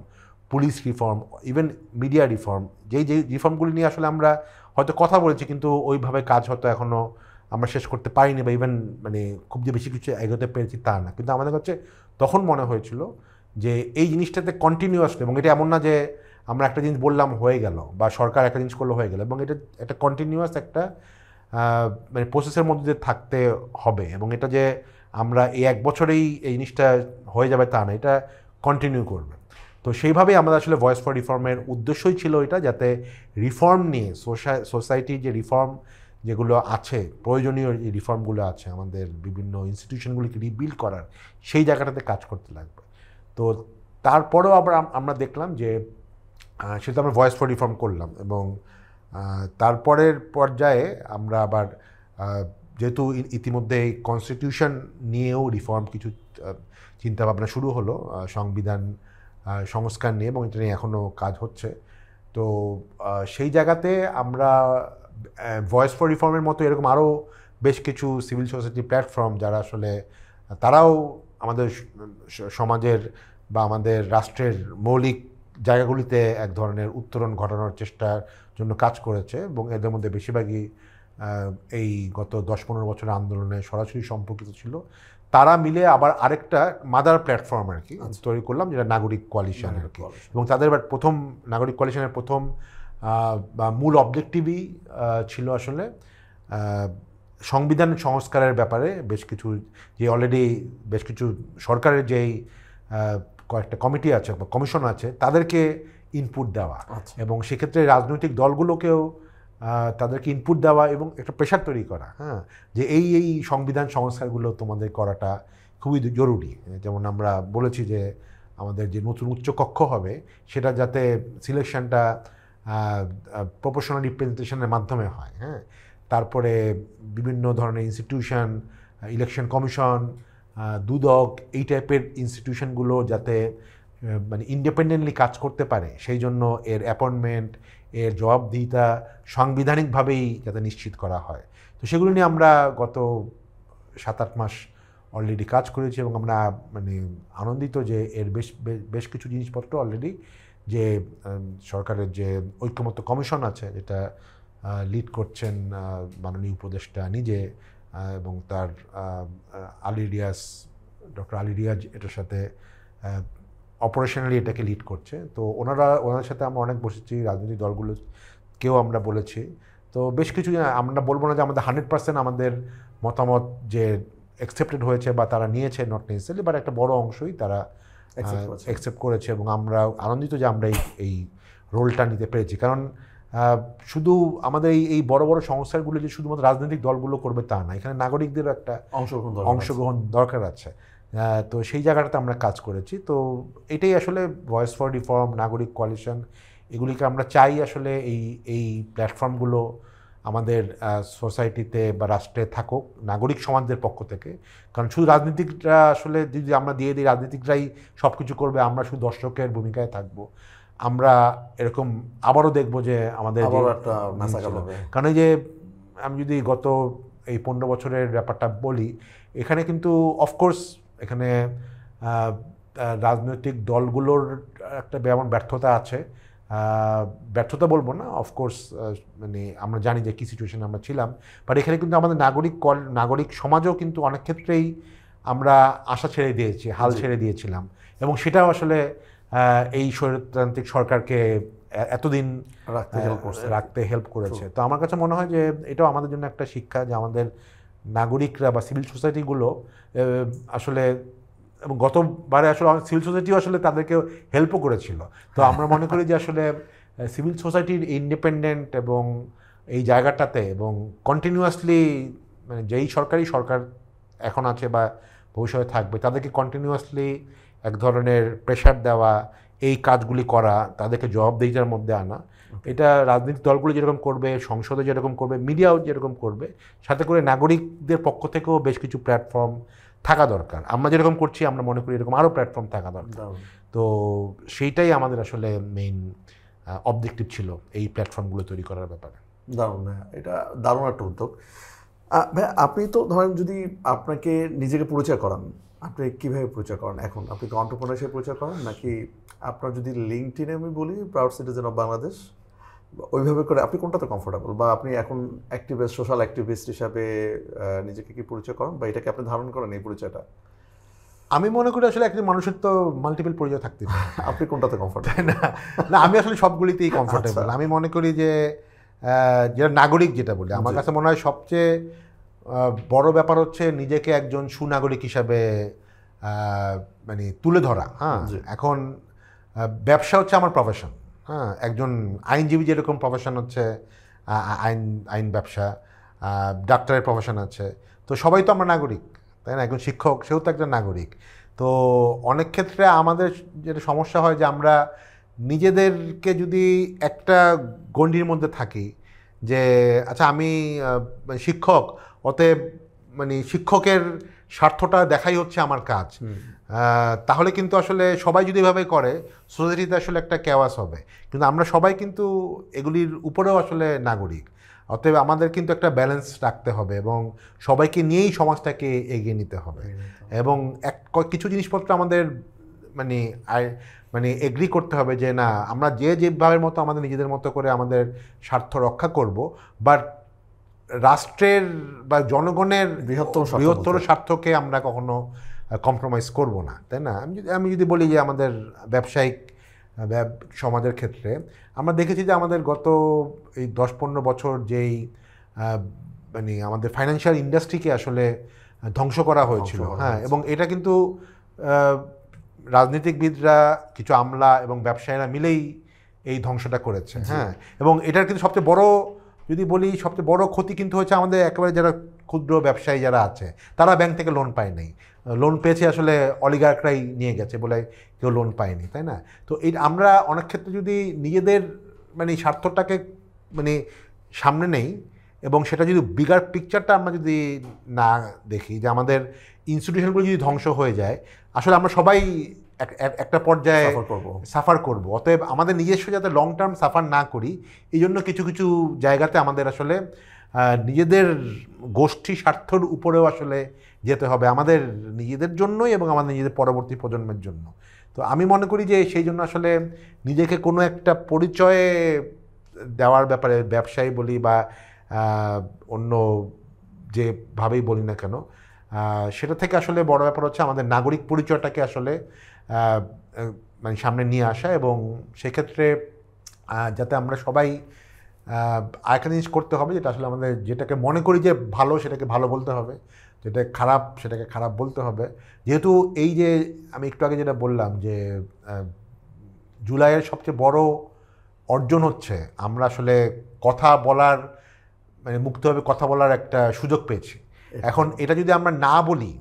police reform, even media reform, যেই রিফর্মগুলি নিয়ে আসলে আমরা হয়তো কথা বলেছি কিন্তু ওইভাবে কাজ হয়তো এখনও আমরা শেষ করতে পারিনি বা ইভেন মানে খুব যে বেশি কিছু এগোতে পেরেছি তা না, কিন্তু আমাদের কাছে তখন মনে হয়েছিল যে এই জিনিসটাতে কন্টিনিউয়াসলি, এবং এটা এমন না যে আমরা একটা জিনিস বললাম হয়ে গেল বা সরকার একটা জিনিস করলো হয়ে গেল, এবং এটা একটা কন্টিনিউয়াস একটা মানে প্রসেসের মধ্যে দিয়ে থাকতে হবে, এবং এটা যে আমরা এই 1 বছরেই এই জিনিসটা হয়ে যাবে তা না, এটা কন্টিনিউ করবে। তো সেইভাবেই আমাদের আসলে ভয়েস ফর রিফর্মের উদ্দেশ্যই ছিল এটা, যাতে রিফর্ম নিয়ে সোসাইটির যে রিফর্ম যেগুলো আছে, প্রয়োজনীয় যে রিফর্মগুলো আছে আমাদের বিভিন্ন ইনস্টিটিউশনগুলিকে রিবিল্ড করার, সেই জায়গাটাতে কাজ করতে লাগবে। তো তারপরেও আবার আমরা দেখলাম যে সেটা আমরা ভয়েস ফর রিফর্ম করলাম, এবং তারপরের পর্যায়ে আমরা আবার যেহেতু ইতিমধ্যে এই কনস্টিটিউশন নিয়েও রিফর্ম কিছু চিন্তাভাবনা শুরু হলো, সংবিধান সংস্কার নিয়ে, এবং এটা নিয়ে এখনও কাজ হচ্ছে। তো সেই জায়গাতে আমরা ভয়েস ফর রিফর্মের মতো এরকম আরও বেশ কিছু সিভিল সোসাইটি প্ল্যাটফর্ম যারা আসলে তারাও আমাদের সমাজের বা আমাদের রাষ্ট্রের মৌলিক জায়গাগুলিতে এক ধরনের উত্তরণ ঘটানোর চেষ্টার জন্য কাজ করেছে, এবং এদের মধ্যে বেশিরভাগই এই গত 10-15 বছরের আন্দোলনে সরাসরি সম্পর্কিত ছিল। তারা মিলে আবার আরেকটা মাদার প্ল্যাটফর্ম আর কি তৈরি করলাম, যেটা নাগরিক কোয়ালিশন আর কি, এবং তাদের প্রথম নাগরিক কোয়ালিশনের প্রথম বা মূল অবজেক্টিভই ছিল আসলে সংবিধান সংস্কারের ব্যাপারে বেশ কিছু, যে অলরেডি বেশ কিছু সরকারের যেই কয়েকটা কমিটি আছে বা কমিশন আছে তাদেরকে ইনপুট দেওয়া, এবং সেক্ষেত্রে রাজনৈতিক দলগুলোকেও তাদেরকে ইনপুট দেওয়া এবং একটা প্রেশার তৈরি করা, হ্যাঁ, যে এই সংবিধান সংস্কারগুলো তোমাদের করাটা খুবই জরুরি। যেমন আমরা বলেছি যে আমাদের যে নতুন উচ্চকক্ষ হবে সেটা যাতে সিলেকশনটা প্রপোর্শনাল রিপ্রেজেন্টেশনের মাধ্যমে হয়, হ্যাঁ, তারপরে বিভিন্ন ধরনের ইনস্টিটিউশন, ইলেকশন কমিশন, দুদক, এই টাইপের ইনস্টিটিউশনগুলো যাতে মানে ইন্ডিপেন্ডেন্টলি কাজ করতে পারে, সেই জন্য এর অ্যাপয়েন্টমেন্ট, এর জবাবদিহিতা সাংবিধানিকভাবেই যাতে নিশ্চিত করা হয়। তো সেগুলো নিয়ে আমরা গত 7-8 মাস অলরেডি কাজ করেছি এবং আমরা মানে আনন্দিত যে এর বেশ কিছু জিনিসপত্র অলরেডি যে সরকারের যে ঐক্যমত্য কমিশন আছে যেটা লিড করছেন মাননীয় উপদেষ্টা নিজে এবং তার ডক্টর আলী রিয়াজ এটার সাথে অপারেশনালি এটাকে লিড করছে। তো ওনাদের সাথে আমরা অনেক বসেছি, রাজনৈতিক দলগুলোকেও আমরা বলেছি। তো বেশ কিছু আমরা বলবো না যে আমাদের 100% আমাদের মতামত যে অ্যাকসেপ্টেড হয়েছে বা তারা নিয়েছে, নট নেসেসারিলি, বাট একটা বড় অংশই তারা অ্যাকসেপ্ট করেছে এবং আমরা আনন্দিত যে আমরা এই রোলটা নিতে পেরেছি। কারণ শুধু আমাদের এই বড় বড় সংস্থাগুলো যে শুধুমাত্র রাজনৈতিক দলগুলো করবে তা না, এখানে নাগরিকদেরও একটা অংশগ্রহণ দরকার আছে। তো সেই জায়গাটাতে আমরা কাজ করেছি। তো এটাই আসলে ভয়েস ফর রিফর্ম, নাগরিক কোয়ালিশন, এগুলিকে আমরা চাই আসলে এই প্ল্যাটফর্মগুলো আমাদের সোসাইটিতে বা রাষ্ট্রে থাকুক নাগরিক সমাজদের পক্ষ থেকে। কারণ শুধু রাজনীতিকরা আসলে যদি আমরা দিয়ে দিই রাজনীতিকরাই সব কিছু করবে, আমরা শুধু দর্শকের ভূমিকায় থাকবো, আমরা এরকম আবারও দেখবো যে আমাদের কারণ এই যে আমি যদি গত এই 15 বছরের ব্যাপারটা বলি, এখানে কিন্তু অফকোর্স এখানে রাজনৈতিক দলগুলোর একটা যেমন ব্যর্থতা আছে, ব্যর্থতা বলবো না, অফকোর্স মানে আমরা জানি যে কী সিচুয়েশনে আমরা ছিলাম, বাট এখানে কিন্তু আমাদের নাগরিক সমাজও কিন্তু অনেক ক্ষেত্রেই আমরা আশা ছেড়ে দিয়েছি, হাল ছেড়ে দিয়েছিলাম এবং সেটাও আসলে এই স্বৈরতান্ত্রিক সরকারকে এতদিন রাখতে হেল্প করেছে। তো আমার কাছে মনে হয় যে এটাও আমাদের জন্য একটা শিক্ষা যে আমাদের নাগরিকরা বা সিভিল সোসাইটিগুলো আসলে, এবং গতবারে আসলে সিভিল সোসাইটিও আসলে তাদেরকে হেল্পও করেছিল। তো আমরা মনে করি যে আসলে সিভিল সোসাইটির ইন্ডিপেন্ডেন্ট এবং এই জায়গাটাতে এবং কন্টিনিউয়াসলি মানে যেই সরকার এখন আছে বা ভবিষ্যতে থাকবে তাদেরকে কন্টিনিউয়াসলি এক ধরনের প্রেশার দেওয়া, এই কাজগুলি করা, তাদেরকে জবাবদিহিতার মধ্যে আনা, এটা রাজনৈতিক দলগুলো যেরকম করবে, সংসদে যেরকম করবে, মিডিয়াও যেরকম করবে, সাথে করে নাগরিকদের পক্ষ থেকেও বেশ কিছু প্ল্যাটফর্ম থাকা দরকার। আমরা যেরকম করছি আমরা মনে করি এরকম আরও প্ল্যাটফর্ম থাকা দরকার। তো সেইটাই আমাদের আসলে মেইন অবজেক্টিভ ছিল এই প্ল্যাটফর্মগুলো তৈরি করার ব্যাপারে। দারুণ, এটা দারুণ একটা উদ্যোগ। ভাই আপনি তো ধরেন যদি আপনাকে নিজেকে পরিচয় করান, আপনি কীভাবে পরিচয় করেন এখন? আপনি কি অন্টারপ্রেনার হিসেবে পরিচয় করেন, নাকি আপনার যদি লিঙ্কডইনে আমি বলি প্রাউড সিটিজেন অফ বাংলাদেশ, ওইভাবে করে আপনি কোনটাতে কমফোর্টেবল? বা আপনি এখন অ্যাক্টিভিস্ট, সোশ্যাল অ্যাক্টিভিস্ট হিসাবে নিজেকে কি পরিচয় করেন, বা এটাকে আপনি ধারণ করেন এই পরিচয়টা? আমি মনে করি আসলে একজন মানুষের তো মাল্টিপল পরিচয় থাকতে পারে। আপনি কোনটাতে কমফোর্টেবল? না আমি আসলে সবগুলিতেই কমফোর্টেবল। আমি মনে করি যে যেটা নাগরিক যেটা বলি, আমার কাছে মনে হয় সবচেয়ে বড় ব্যাপার হচ্ছে নিজেকে একজন সুনাগরিক হিসাবে মানে তুলে ধরা। হ্যাঁ, এখন ব্যবসা হচ্ছে আমার প্রফেশন। হ্যাঁ, একজন আইনজীবী যেরকম প্রফেশন হচ্ছে আইন ব্যবসা, ডাক্তারের প্রফেশন আছে, তো সবাই তো আমরা নাগরিক, তাই না? একজন শিক্ষক সেও তো একজন নাগরিক। তো অনেক ক্ষেত্রে আমাদের যেটা সমস্যা হয় যে আমরা নিজেদেরকে যদি একটা গণ্ডির মধ্যে থাকি যে আচ্ছা আমি শিক্ষক, অতএব মানে শিক্ষকের স্বার্থটা দেখাই হচ্ছে আমার কাজ, তাহলে কিন্তু আসলে সবাই যদি এভাবে করে সোসাইটিতে আসলে একটা কেওয়াস হবে। কিন্তু আমরা সবাই কিন্তু এগুলির উপরেও আসলে নাগরিক, অতএব আমাদের কিন্তু একটা ব্যালেন্স রাখতে হবে এবং সবাইকে নিয়েই সমাজটাকে এগিয়ে নিতে হবে। এবং কিছু জিনিসপত্র আমাদের মানে এগ্রি করতে হবে যে না, আমরা যেভাবের মতো আমাদের নিজেদের মতো করে আমাদের স্বার্থ রক্ষা করব, বাট রাষ্ট্রের বা জনগণের বৃহত্তর স্বার্থকে আমরা কখনো কম্প্রোমাইজ করব না, তাই না? আমি যদি বলি যে আমাদের ব্যবসায়িক সমাজের ক্ষেত্রে আমরা দেখেছি যে আমাদের গত এই 10-15 বছর যেই মানে আমাদের ফাইন্যান্সিয়াল ইন্ডাস্ট্রিকে আসলে ধ্বংস করা হয়েছিল। হ্যাঁ, এবং এটা কিন্তু রাজনীতিকবিদরা, কিছু আমলা এবং ব্যবসায়ীরা মিলেই এই ধ্বংসটা করেছে। হ্যাঁ, এবং এটার কিন্তু সবচেয়ে বড় যদি বলি সবচেয়ে বড় ক্ষতি কিন্তু হচ্ছে আমাদের একেবারে যারা ক্ষুদ্র ব্যবসায়ী যারা আছে, তারা ব্যাংক থেকে লোন পায় নাই, লোন পেয়েছে আসলে অলিগার্করাই নিয়ে গেছে বলে কেউ লোন পায়নি, তাই না? তো এই আমরা অনেক ক্ষেত্রে যদি নিজেদের মানে স্বার্থটাকে মানে সামনে নেই এবং সেটা যদি বিগার পিকচারটা আমরা যদি না দেখি যে আমাদের ইনস্টিটিউশনগুলো যদি ধ্বংস হয়ে যায়, আসলে আমরা সবাই একটা পর্যায়ে সাফার করব। অতএব আমাদের নিজস্ব যাতে লং টার্ম সাফার না করি, এই জন্য কিছু কিছু জায়গাতে আমাদের আসলে নিজেদের গোষ্ঠী স্বার্থের উপরেও আসলে যেতে হবে আমাদের নিজেদের জন্যই এবং আমাদের নিজেদের পরবর্তী প্রজন্মের জন্য। তো আমি মনে করি যে সেই জন্য আসলে নিজেকে কোনো একটা পরিচয়ে দেওয়ার ব্যাপারে, ব্যবসায়ী বলি বা অন্য যেভাবেই বলি না কেন, সেটা থেকে আসলে বড় ব্যাপার হচ্ছে আমাদের নাগরিক পরিচয়টাকে আসলে মানে সামনে নিয়ে আসা, এবং সেক্ষেত্রে যাতে আমরা সবাই আরেকটা জিনিস করতে হবে, যেটা আসলে আমাদের যেটাকে মনে করি যে ভালো সেটাকে ভালো বলতে হবে, যেটা খারাপ সেটাকে খারাপ বলতে হবে। যেহেতু এই যে আমি একটু আগে যেটা বললাম যে জুলাইয়ের সবচেয়ে বড় অর্জন হচ্ছে আমরা আসলে কথা বলার, মানে মুক্তভাবে কথা বলার একটা সুযোগ পেয়েছি। এখন এটা যদি আমরা না বলি,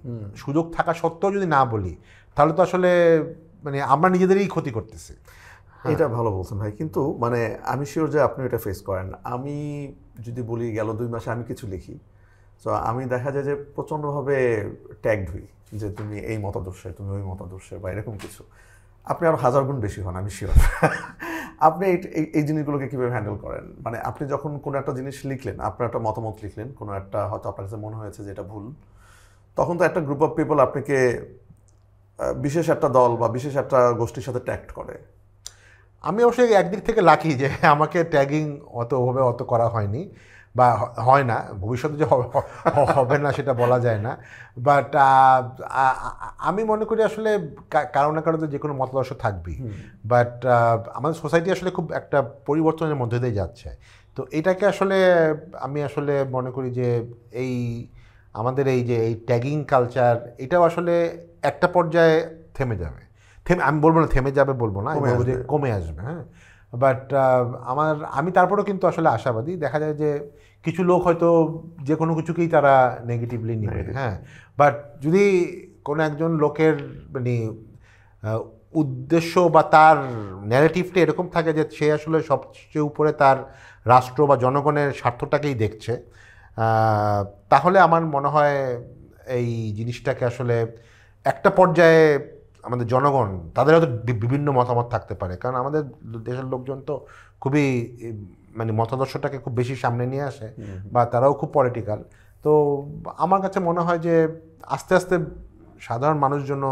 সুযোগ থাকা সত্ত্বেও যদি না বলি, তাহলে তো আসলে মানে আমরা নিজেদেরই ক্ষতি করতেছি। এটা ভালো বলছেন ভাই, কিন্তু মানে আমি শিওর যে আপনি এটা ফেস করেন। আমি যদি বলি গেল 2 মাসে আমি কিছু লিখি, তো আমি দেখা যায় যে প্রচণ্ডভাবে ট্যাগড হই যে তুমি এই মতাদর্শের, তুমি ওই মতাদর্শের বা এরকম কিছু। আপনি আরও 1000 গুণ বেশি হন, আমি শিওর। আপনি এই জিনিসগুলোকে কীভাবে হ্যান্ডেল করেন? মানে আপনি যখন কোনো একটা জিনিস লিখলেন, আপনার একটা মতামত লিখলেন, কোনো একটা হয়তো আপনার কাছে মনে হয়েছে যে এটা ভুল, তখন তো একটা গ্রুপ অফ পিপল আপনাকে বিশেষ একটা দল বা বিশেষ একটা গোষ্ঠীর সাথে ট্যাগড করে। আমি অবশ্যই একদিক থেকে লাকি যে আমাকে ট্যাগিং অত করা হয়নি বা হয় না, ভবিষ্যতে যে হবে না সেটা বলা যায় না। বাট আমি মনে করি আসলে কারো না কারো তো যে কোনো মতাদর্শ থাকবেই, বাট আমাদের সোসাইটি আসলে খুব একটা পরিবর্তনের মধ্যে দিয়ে যাচ্ছে। তো এটাকে আসলে আমি আসলে মনে করি যে এই আমাদের এই যে এই ট্যাগিং কালচার, এটাও আসলে একটা পর্যায়ে থেমে যাবে। আমি বলবো না থেমে যাবে, বলবো না, আমি বলবো যে কমে আসবে। হ্যাঁ, বাট আমি তারপরেও কিন্তু আসলে আশাবাদী। দেখা যায় যে কিছু লোক হয়তো যে কোনো কিছুকেই তারা নেগেটিভলি নেবে, হ্যাঁ, বাট যদি কোনো একজন লোকের মানে উদ্দেশ্য বা তার ন্যারেটিভটা এরকম থাকে যে সে আসলে সবচেয়ে উপরে তার রাষ্ট্র বা জনগণের স্বার্থটাকেই দেখছে, তাহলে আমার মনে হয় এই জিনিসটাকে আসলে একটা পর্যায়ে আমাদের জনগণ, তাদের হয়তো বিভিন্ন মতামত থাকতে পারে, কারণ আমাদের দেশের লোকজন তো খুবই মানে মতাদর্শটাকে খুব বেশি সামনে নিয়ে আসে, বা তারাও খুব পলিটিক্যাল। তো আমার কাছে মনে হয় যে আস্তে আস্তে সাধারণ মানুষ জন্য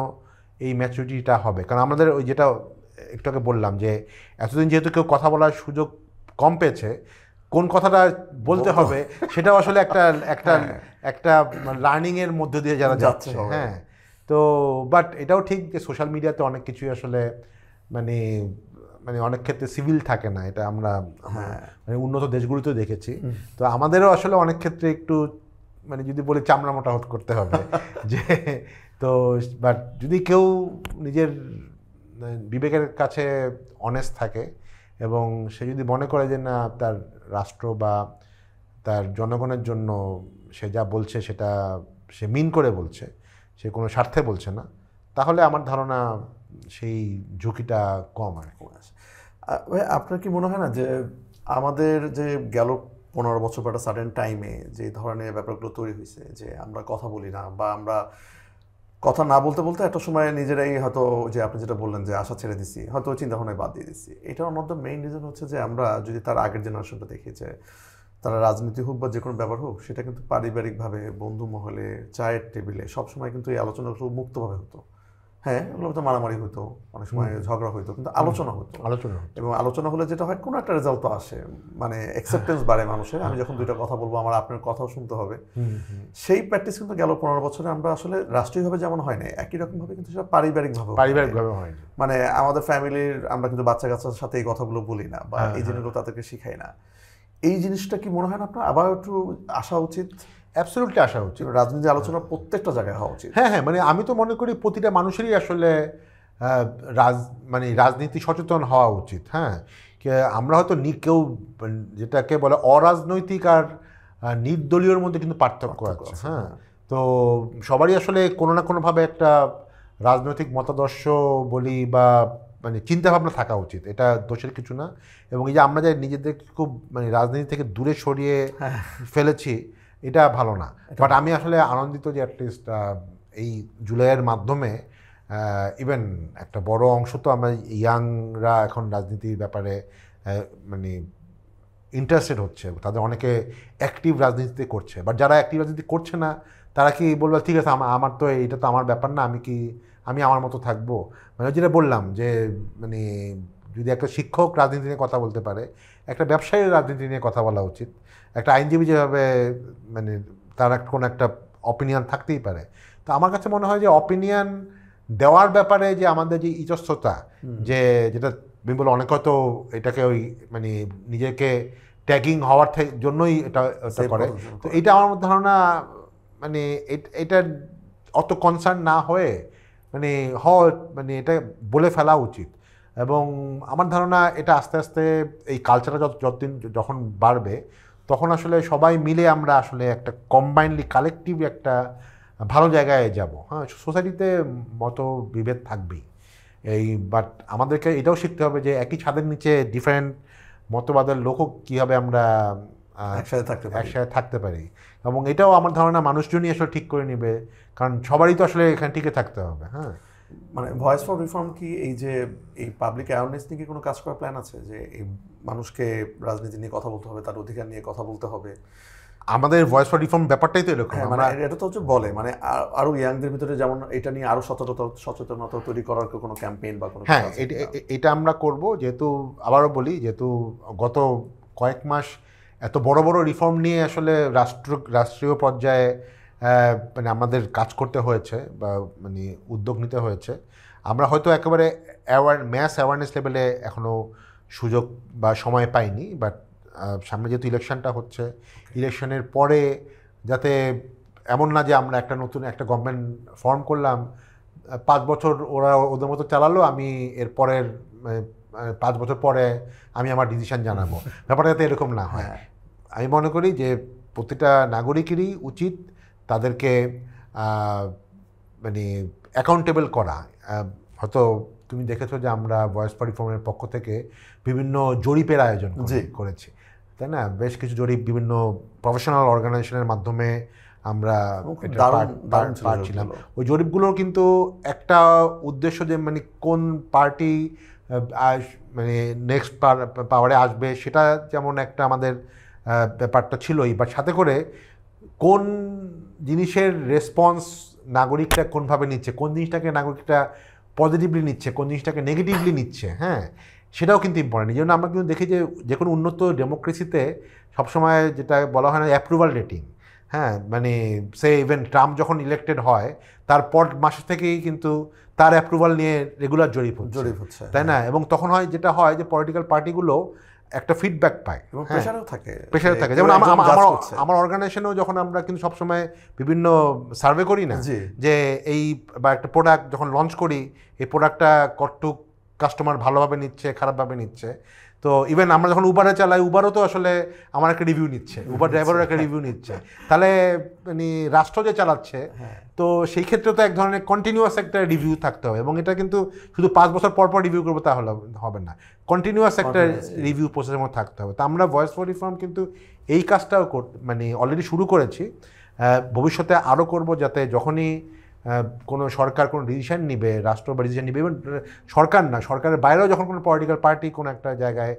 এই ম্যাচুরিটিটা হবে, কারণ আমাদের ওই যেটা একটু আগে বললাম যে এতদিন যেহেতু কেউ কথা বলার সুযোগ কম পেয়েছে, কোন কথাটা বলতে হবে সেটাও আসলে একটা একটা একটা লার্নিংয়ের মধ্য দিয়ে যারা যাচ্ছে। হ্যাঁ, তো বাট এটাও ঠিক যে সোশ্যাল মিডিয়াতে অনেক কিছুই আসলে মানে মানে অনেক ক্ষেত্রে সিভিল থাকে না, এটা আমরা মানে উন্নত দেশগুলোতেও দেখেছি। তো আমাদেরও আসলে অনেক ক্ষেত্রে একটু মানে যদি বলি চামড়া মোটা করতে হবে যে, তো বাট যদি কেউ নিজের বিবেকের কাছে অনেস্ট থাকে এবং সে যদি মনে করে যে না তার রাষ্ট্র বা তার জনগণের জন্য সে যা বলছে সেটা সে মিন করে বলছে, সে কোনো স্বার্থে বলছে না, তাহলে আমার ধারণা সেই ঝুঁকিটা কম আর কি। আপনার কি মনে হয় না যে আমাদের যে গেল 15 বছর বা একটা সার্টেন টাইমে যে ধরনের ব্যাপারগুলো তৈরি হয়েছে, যে আমরা কথা বলি না বা আমরা কথা না বলতে বলতে একটা সময় নিজেরাই হয়তো, যে আপনি যেটা বললেন যে আশা ছেড়ে দিচ্ছি, হয়তো চিন্তা ভাবনায় বাদ দিয়ে দিচ্ছি, এটার মধ্যে মেইন রিজন হচ্ছে যে আমরা যদি তার আগের জেনারেশনটা দেখি যে তারা রাজনীতি হোক বা যে কোনো ব্যাপার হোক, সেটা কিন্তু পারিবারিকভাবে, বন্ধু মহলে, চায়ের টেবিলে সবসময় কিন্তু এই আলোচনাগুলো মুক্তভাবে হতো। হ্যাঁ, ওগুলো তো মারামারি হতো, অনেক সময় ঝগড়া হতো, কিন্তু আলোচনা হতো। এবং আলোচনা হলে যেটা হয়, কোনো একটা রেজাল্ট তো আসে, মানে অ্যাকসেপ্টেন্স বাড়ে মানুষের। আমি যখন দুইটা কথা বলবো, আমার আপনার কথাও শুনতে হবে। সেই প্র্যাকটিস কিন্তু গেল 15 বছরে আমরা আসলে রাষ্ট্রীয়ভাবে যেমন হয় না, একই রকমভাবে কিন্তু সেটা পারিবারিকভাবে হয়। মানে আমাদের ফ্যামিলির আমরা কিন্তু বাচ্চা কাচ্চার সাথে এই কথাগুলো বলি না বা এই জিনিসগুলো তাদেরকে শিখাই না। এই জিনিসটা কি মনে হয় না আপনার আবার একটু আসা উচিত? অ্যাবসলিউটলি আসা উচিত। রাজনীতি আলোচনা প্রত্যেকটা জায়গায় হওয়া উচিত। হ্যাঁ, মানে আমি তো মনে করি প্রতিটা মানুষেরই আসলে মানে রাজনীতি সচেতন হওয়া উচিত। হ্যাঁ, আমরা হয়তো কেউ যেটাকে বলে অরাজনৈতিক আর নির্দলীয়র মধ্যে কিন্তু পার্থক্য আছে। হ্যাঁ, তো সবারই আসলে কোনো না কোনোভাবে একটা রাজনৈতিক মতাদর্শ বলি বা মানে চিন্তাভাবনা থাকা উচিত, এটা দোষের কিছু না। এবং এই যে আমরা যে নিজেদেরকে খুব মানে রাজনীতি থেকে দূরে সরিয়ে ফেলেছি, এটা ভালো না। বাট আমি আসলে আনন্দিত যে অ্যাটলিস্ট এই জুলাইয়ের মাধ্যমে ইভেন একটা বড় অংশ তো আমরা ইয়াংরা এখন রাজনীতির ব্যাপারে মানে ইন্টারেস্টেড হচ্ছে, তাদের অনেকে অ্যাক্টিভ রাজনীতিতে করছে। বাট যারা অ্যাক্টিভ রাজনীতি করছে না, তারা কি বলবে ঠিক আছে আমার তো এটা তো আমার ব্যাপার না, আমি আমার মতো থাকবো? মানে যেটা বললাম যে মানে যদি একটা শিক্ষক রাজনীতি নিয়ে কথা বলতে পারে, একটা ব্যবসায়ীর রাজনীতি নিয়ে কথা বলা উচিত। একটা আইনজীবী যেভাবে মানে তার কোনো একটা অপিনিয়ন থাকতেই পারে। তো আমার কাছে মনে হয় যে অপিনিয়ন দেওয়ার ব্যাপারে যে আমাদের যে ইতস্ততা, যে যেটা বলে অনেক হয়তো এটাকে ওই মানে নিজেকে ট্যাগিং হওয়ার জন্যই এটা করে। তো এটা আমার ধারণা মানে এটা অত কনসার্ন না হয়ে মানে মানে এটা বলে ফেলা উচিত। এবং আমার ধারণা এটা আস্তে আস্তে এই কালচারটা যতদিন যখন বাড়বে তখন আসলে সবাই মিলে আমরা আসলে একটা কম্বাইনলি কালেকটিভ একটা ভালো জায়গায় যাব। হ্যাঁ, সোসাইটিতে মতবিভেদ থাকবেই, বাট আমাদেরকে এটাও শিখতে হবে যে একই ছাদের নিচে ডিফারেন্ট মতবাদের লোকও কীভাবে আমরা একসাথে থাকতে পারি। এবং এটাও আমার ধারণা মানুষজনই আসলে ঠিক করে নেবে, কারণ সবারই তো আসলে এখানে টিকে থাকতে হবে। হ্যাঁ, মানে ভয়েস ফর রিফর্ম কি এই যে এই পাবলিক অ্যাওয়ারনেস নিয়ে কি কোনো কাজ করার প্ল্যান আছে, যে এই মানুষকে রাজনীতি নিয়ে কথা বলতে হবে, তার অধিকার নিয়ে কথা বলতে হবে? আমাদের ভয়েস ফর রিফর্ম ব্যাপারটাই তো এরকম। মানে এটা তো হচ্ছে বলে মানে আরো ইয়াংদের ভিতরে যেমন এটা নিয়ে আরো সচেতনতা তৈরি করার কোনো ক্যাম্পেইন বা কোনো? হ্যাঁ, এটা আমরা করব, যেহেতু আবারও বলি যেহেতু গত কয়েক মাস এত বড় বড় রিফর্ম নিয়ে আসলে রাষ্ট্রীয় পর্যায়ে মানে আমাদের কাজ করতে হয়েছে বা মানে উদ্যোগ নিতে হয়েছে। আমরা হয়তো একেবারে ম্যাস অ্যাওয়ারনেস লেভেলে এখনও সুযোগ বা সময় পাইনি, বাট সামনে যেহেতু ইলেকশনটা হচ্ছে, ইলেকশনের পরে যাতে এমন না যে আমরা একটা নতুন একটা গভর্নমেন্ট ফর্ম করলাম, 5 বছর ওরা ওদের মতো চালালো, আমি এর পরের 5 বছর পরে আমি আমার ডিসিশন জানাবো, ব্যাপারটা যাতে এরকম না হয়। আমি মনে করি যে প্রতিটা নাগরিকেরই উচিত তাদেরকে মানে অ্যাকাউন্টেবল করা। হয়তো তুমি দেখেছো যে আমরা ভয়েস ফর রিফর্মের পক্ষ থেকে বিভিন্ন জরিপের আয়োজন করেছি, তাই না? বেশ কিছু জরিপ বিভিন্ন প্রফেশনাল অর্গানাইজেশনের মাধ্যমে আমরা পারছিলাম। ওই জরিপগুলোর কিন্তু একটা উদ্দেশ্য যে মানে কোন পার্টি মানে নেক্সট পাওয়ারে আসবে সেটা যেমন একটা আমাদের ব্যাপারটা ছিলই, বাট সাথে করে কোন জিনিসের রেসপন্স নাগরিকটা কোনভাবে নিচ্ছে, কোন জিনিসটাকে নাগরিকটা পজিটিভলি নিচ্ছে, কোন জিনিসটাকে নেগেটিভলি নিচ্ছে, হ্যাঁ, সেটাও কিন্তু ইম্পর্টেন্ট। এই জন্য আমরা কিন্তু দেখি যে কোনো উন্নত ডেমোক্রেসিতে সবসময় যেটা বলা হয় না অ্যাপ্রুভাল রেটিং, হ্যাঁ, মানে সে ইভেন ট্রাম্প যখন ইলেক্টেড হয় তারপর মাস থেকেই কিন্তু তার অ্যাপ্রুভাল নিয়ে রেগুলার জরিপ হচ্ছে, তাই না? এবং তখন যেটা হয় যে পলিটিক্যাল পার্টিগুলো একটা ফিডব্যাক পায়, প্রেশারে থাকে। যেমন আমার অর্গানাইজেশনেও যখন আমরা কিন্তু সবসময় বিভিন্ন সার্ভে করি না যে এই বা একটা প্রোডাক্ট যখন লঞ্চ করি, এই প্রোডাক্টটা কতটুক কাস্টমার ভালোভাবে নিচ্ছে খারাপভাবে নিচ্ছে। তো ইভেন আমরা যখন উবারে চালাই, উবারও তো আসলে আমার একটা রিভিউ নিচ্ছে, উবার ড্রাইভারের একটা রিভিউ নিচ্ছে, তাহলে মানে রাষ্ট্র যে চালাচ্ছে, তো সেই ক্ষেত্রে তো এক ধরনের কন্টিনিউয়াস একটা রিভিউ থাকতে হবে। এবং এটা কিন্তু শুধু 5 বছর পর পর রিভিউ করবো তাহলে হবে না, কন্টিনিউয়াস একটা রিভিউ প্রসেসের মধ্যে থাকতে হবে। তো আমরা ভয়েস ফর রিফর্ম কিন্তু এই কাজটাও মানে অলরেডি শুরু করেছি, ভবিষ্যতে আরও করব, যাতে যখনই কোনো সরকার কোনো ডিসিশন নিবে, রাষ্ট্র বা ডিসিশন নিবে, এবং সরকার না, সরকারের বাইরেও যখন কোনো পলিটিক্যাল পার্টি কোনো একটা জায়গায়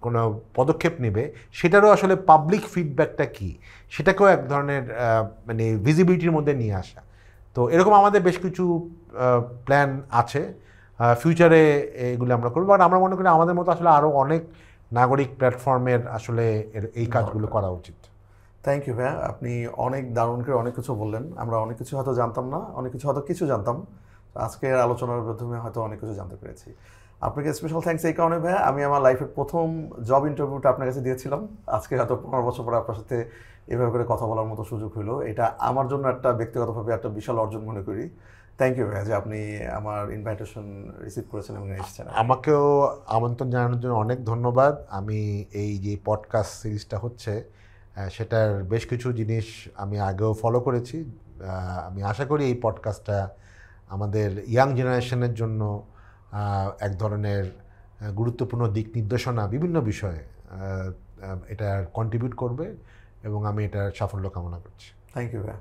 কোনো পদক্ষেপ নেবে, সেটারও আসলে পাবলিক ফিডব্যাকটা কী সেটাকেও এক ধরনের মানে ভিজিবিলিটির মধ্যে নিয়ে আসা। তো এরকম আমাদের বেশ কিছু প্ল্যান আছে, ফিউচারে এগুলো আমরা করবো। আর আমরা মনে করি আমাদের মতো আসলে আরও অনেক নাগরিক প্ল্যাটফর্মের আসলে এই কাজগুলো করা উচিত। থ্যাংক ইউ ভাইয়া, আপনি অনেক দারুণ করে অনেক কিছু বললেন। আমরা অনেক কিছু হয়তো জানতাম না, অনেক কিছু হয়তো জানতাম, আজকের আলোচনার মাধ্যমে হয়তো অনেক কিছু জানতে পেরেছি। আপনাকে স্পেশাল থ্যাঙ্কস এই কারণে ভাইয়া, আমি আমার লাইফের প্রথম জব ইন্টারভিউটা আপনার কাছে দিয়েছিলাম, আজকে হয়তো 15 বছর পরে আপনার সাথে এভাবে করে কথা বলার মতো সুযোগ হলো। এটা আমার জন্য একটা ব্যক্তিগতভাবে একটা বিশাল অর্জন মনে করি। থ্যাংক ইউ ভাইয়া যে আপনি আমার ইনভাইটেশন রিসিভ করেছেন এবং এসেছেন। আমাকেও আমন্ত্রণ জানানোর জন্য অনেক ধন্যবাদ। আমি এই যে পডকাস্ট সিরিজটা হচ্ছে সেটার বেশ কিছু জিনিস আমি আগেও ফলো করেছি। আমি আশা করি এই পডকাস্টটা আমাদের ইয়াং জেনারেশনের জন্য এক ধরনের গুরুত্বপূর্ণ দিক নির্দেশনা বিভিন্ন বিষয়ে এটা কন্ট্রিবিউট করবে, এবং আমি এটার সাফল্য কামনা করছি। থ্যাংক ইউ ভাইয়া।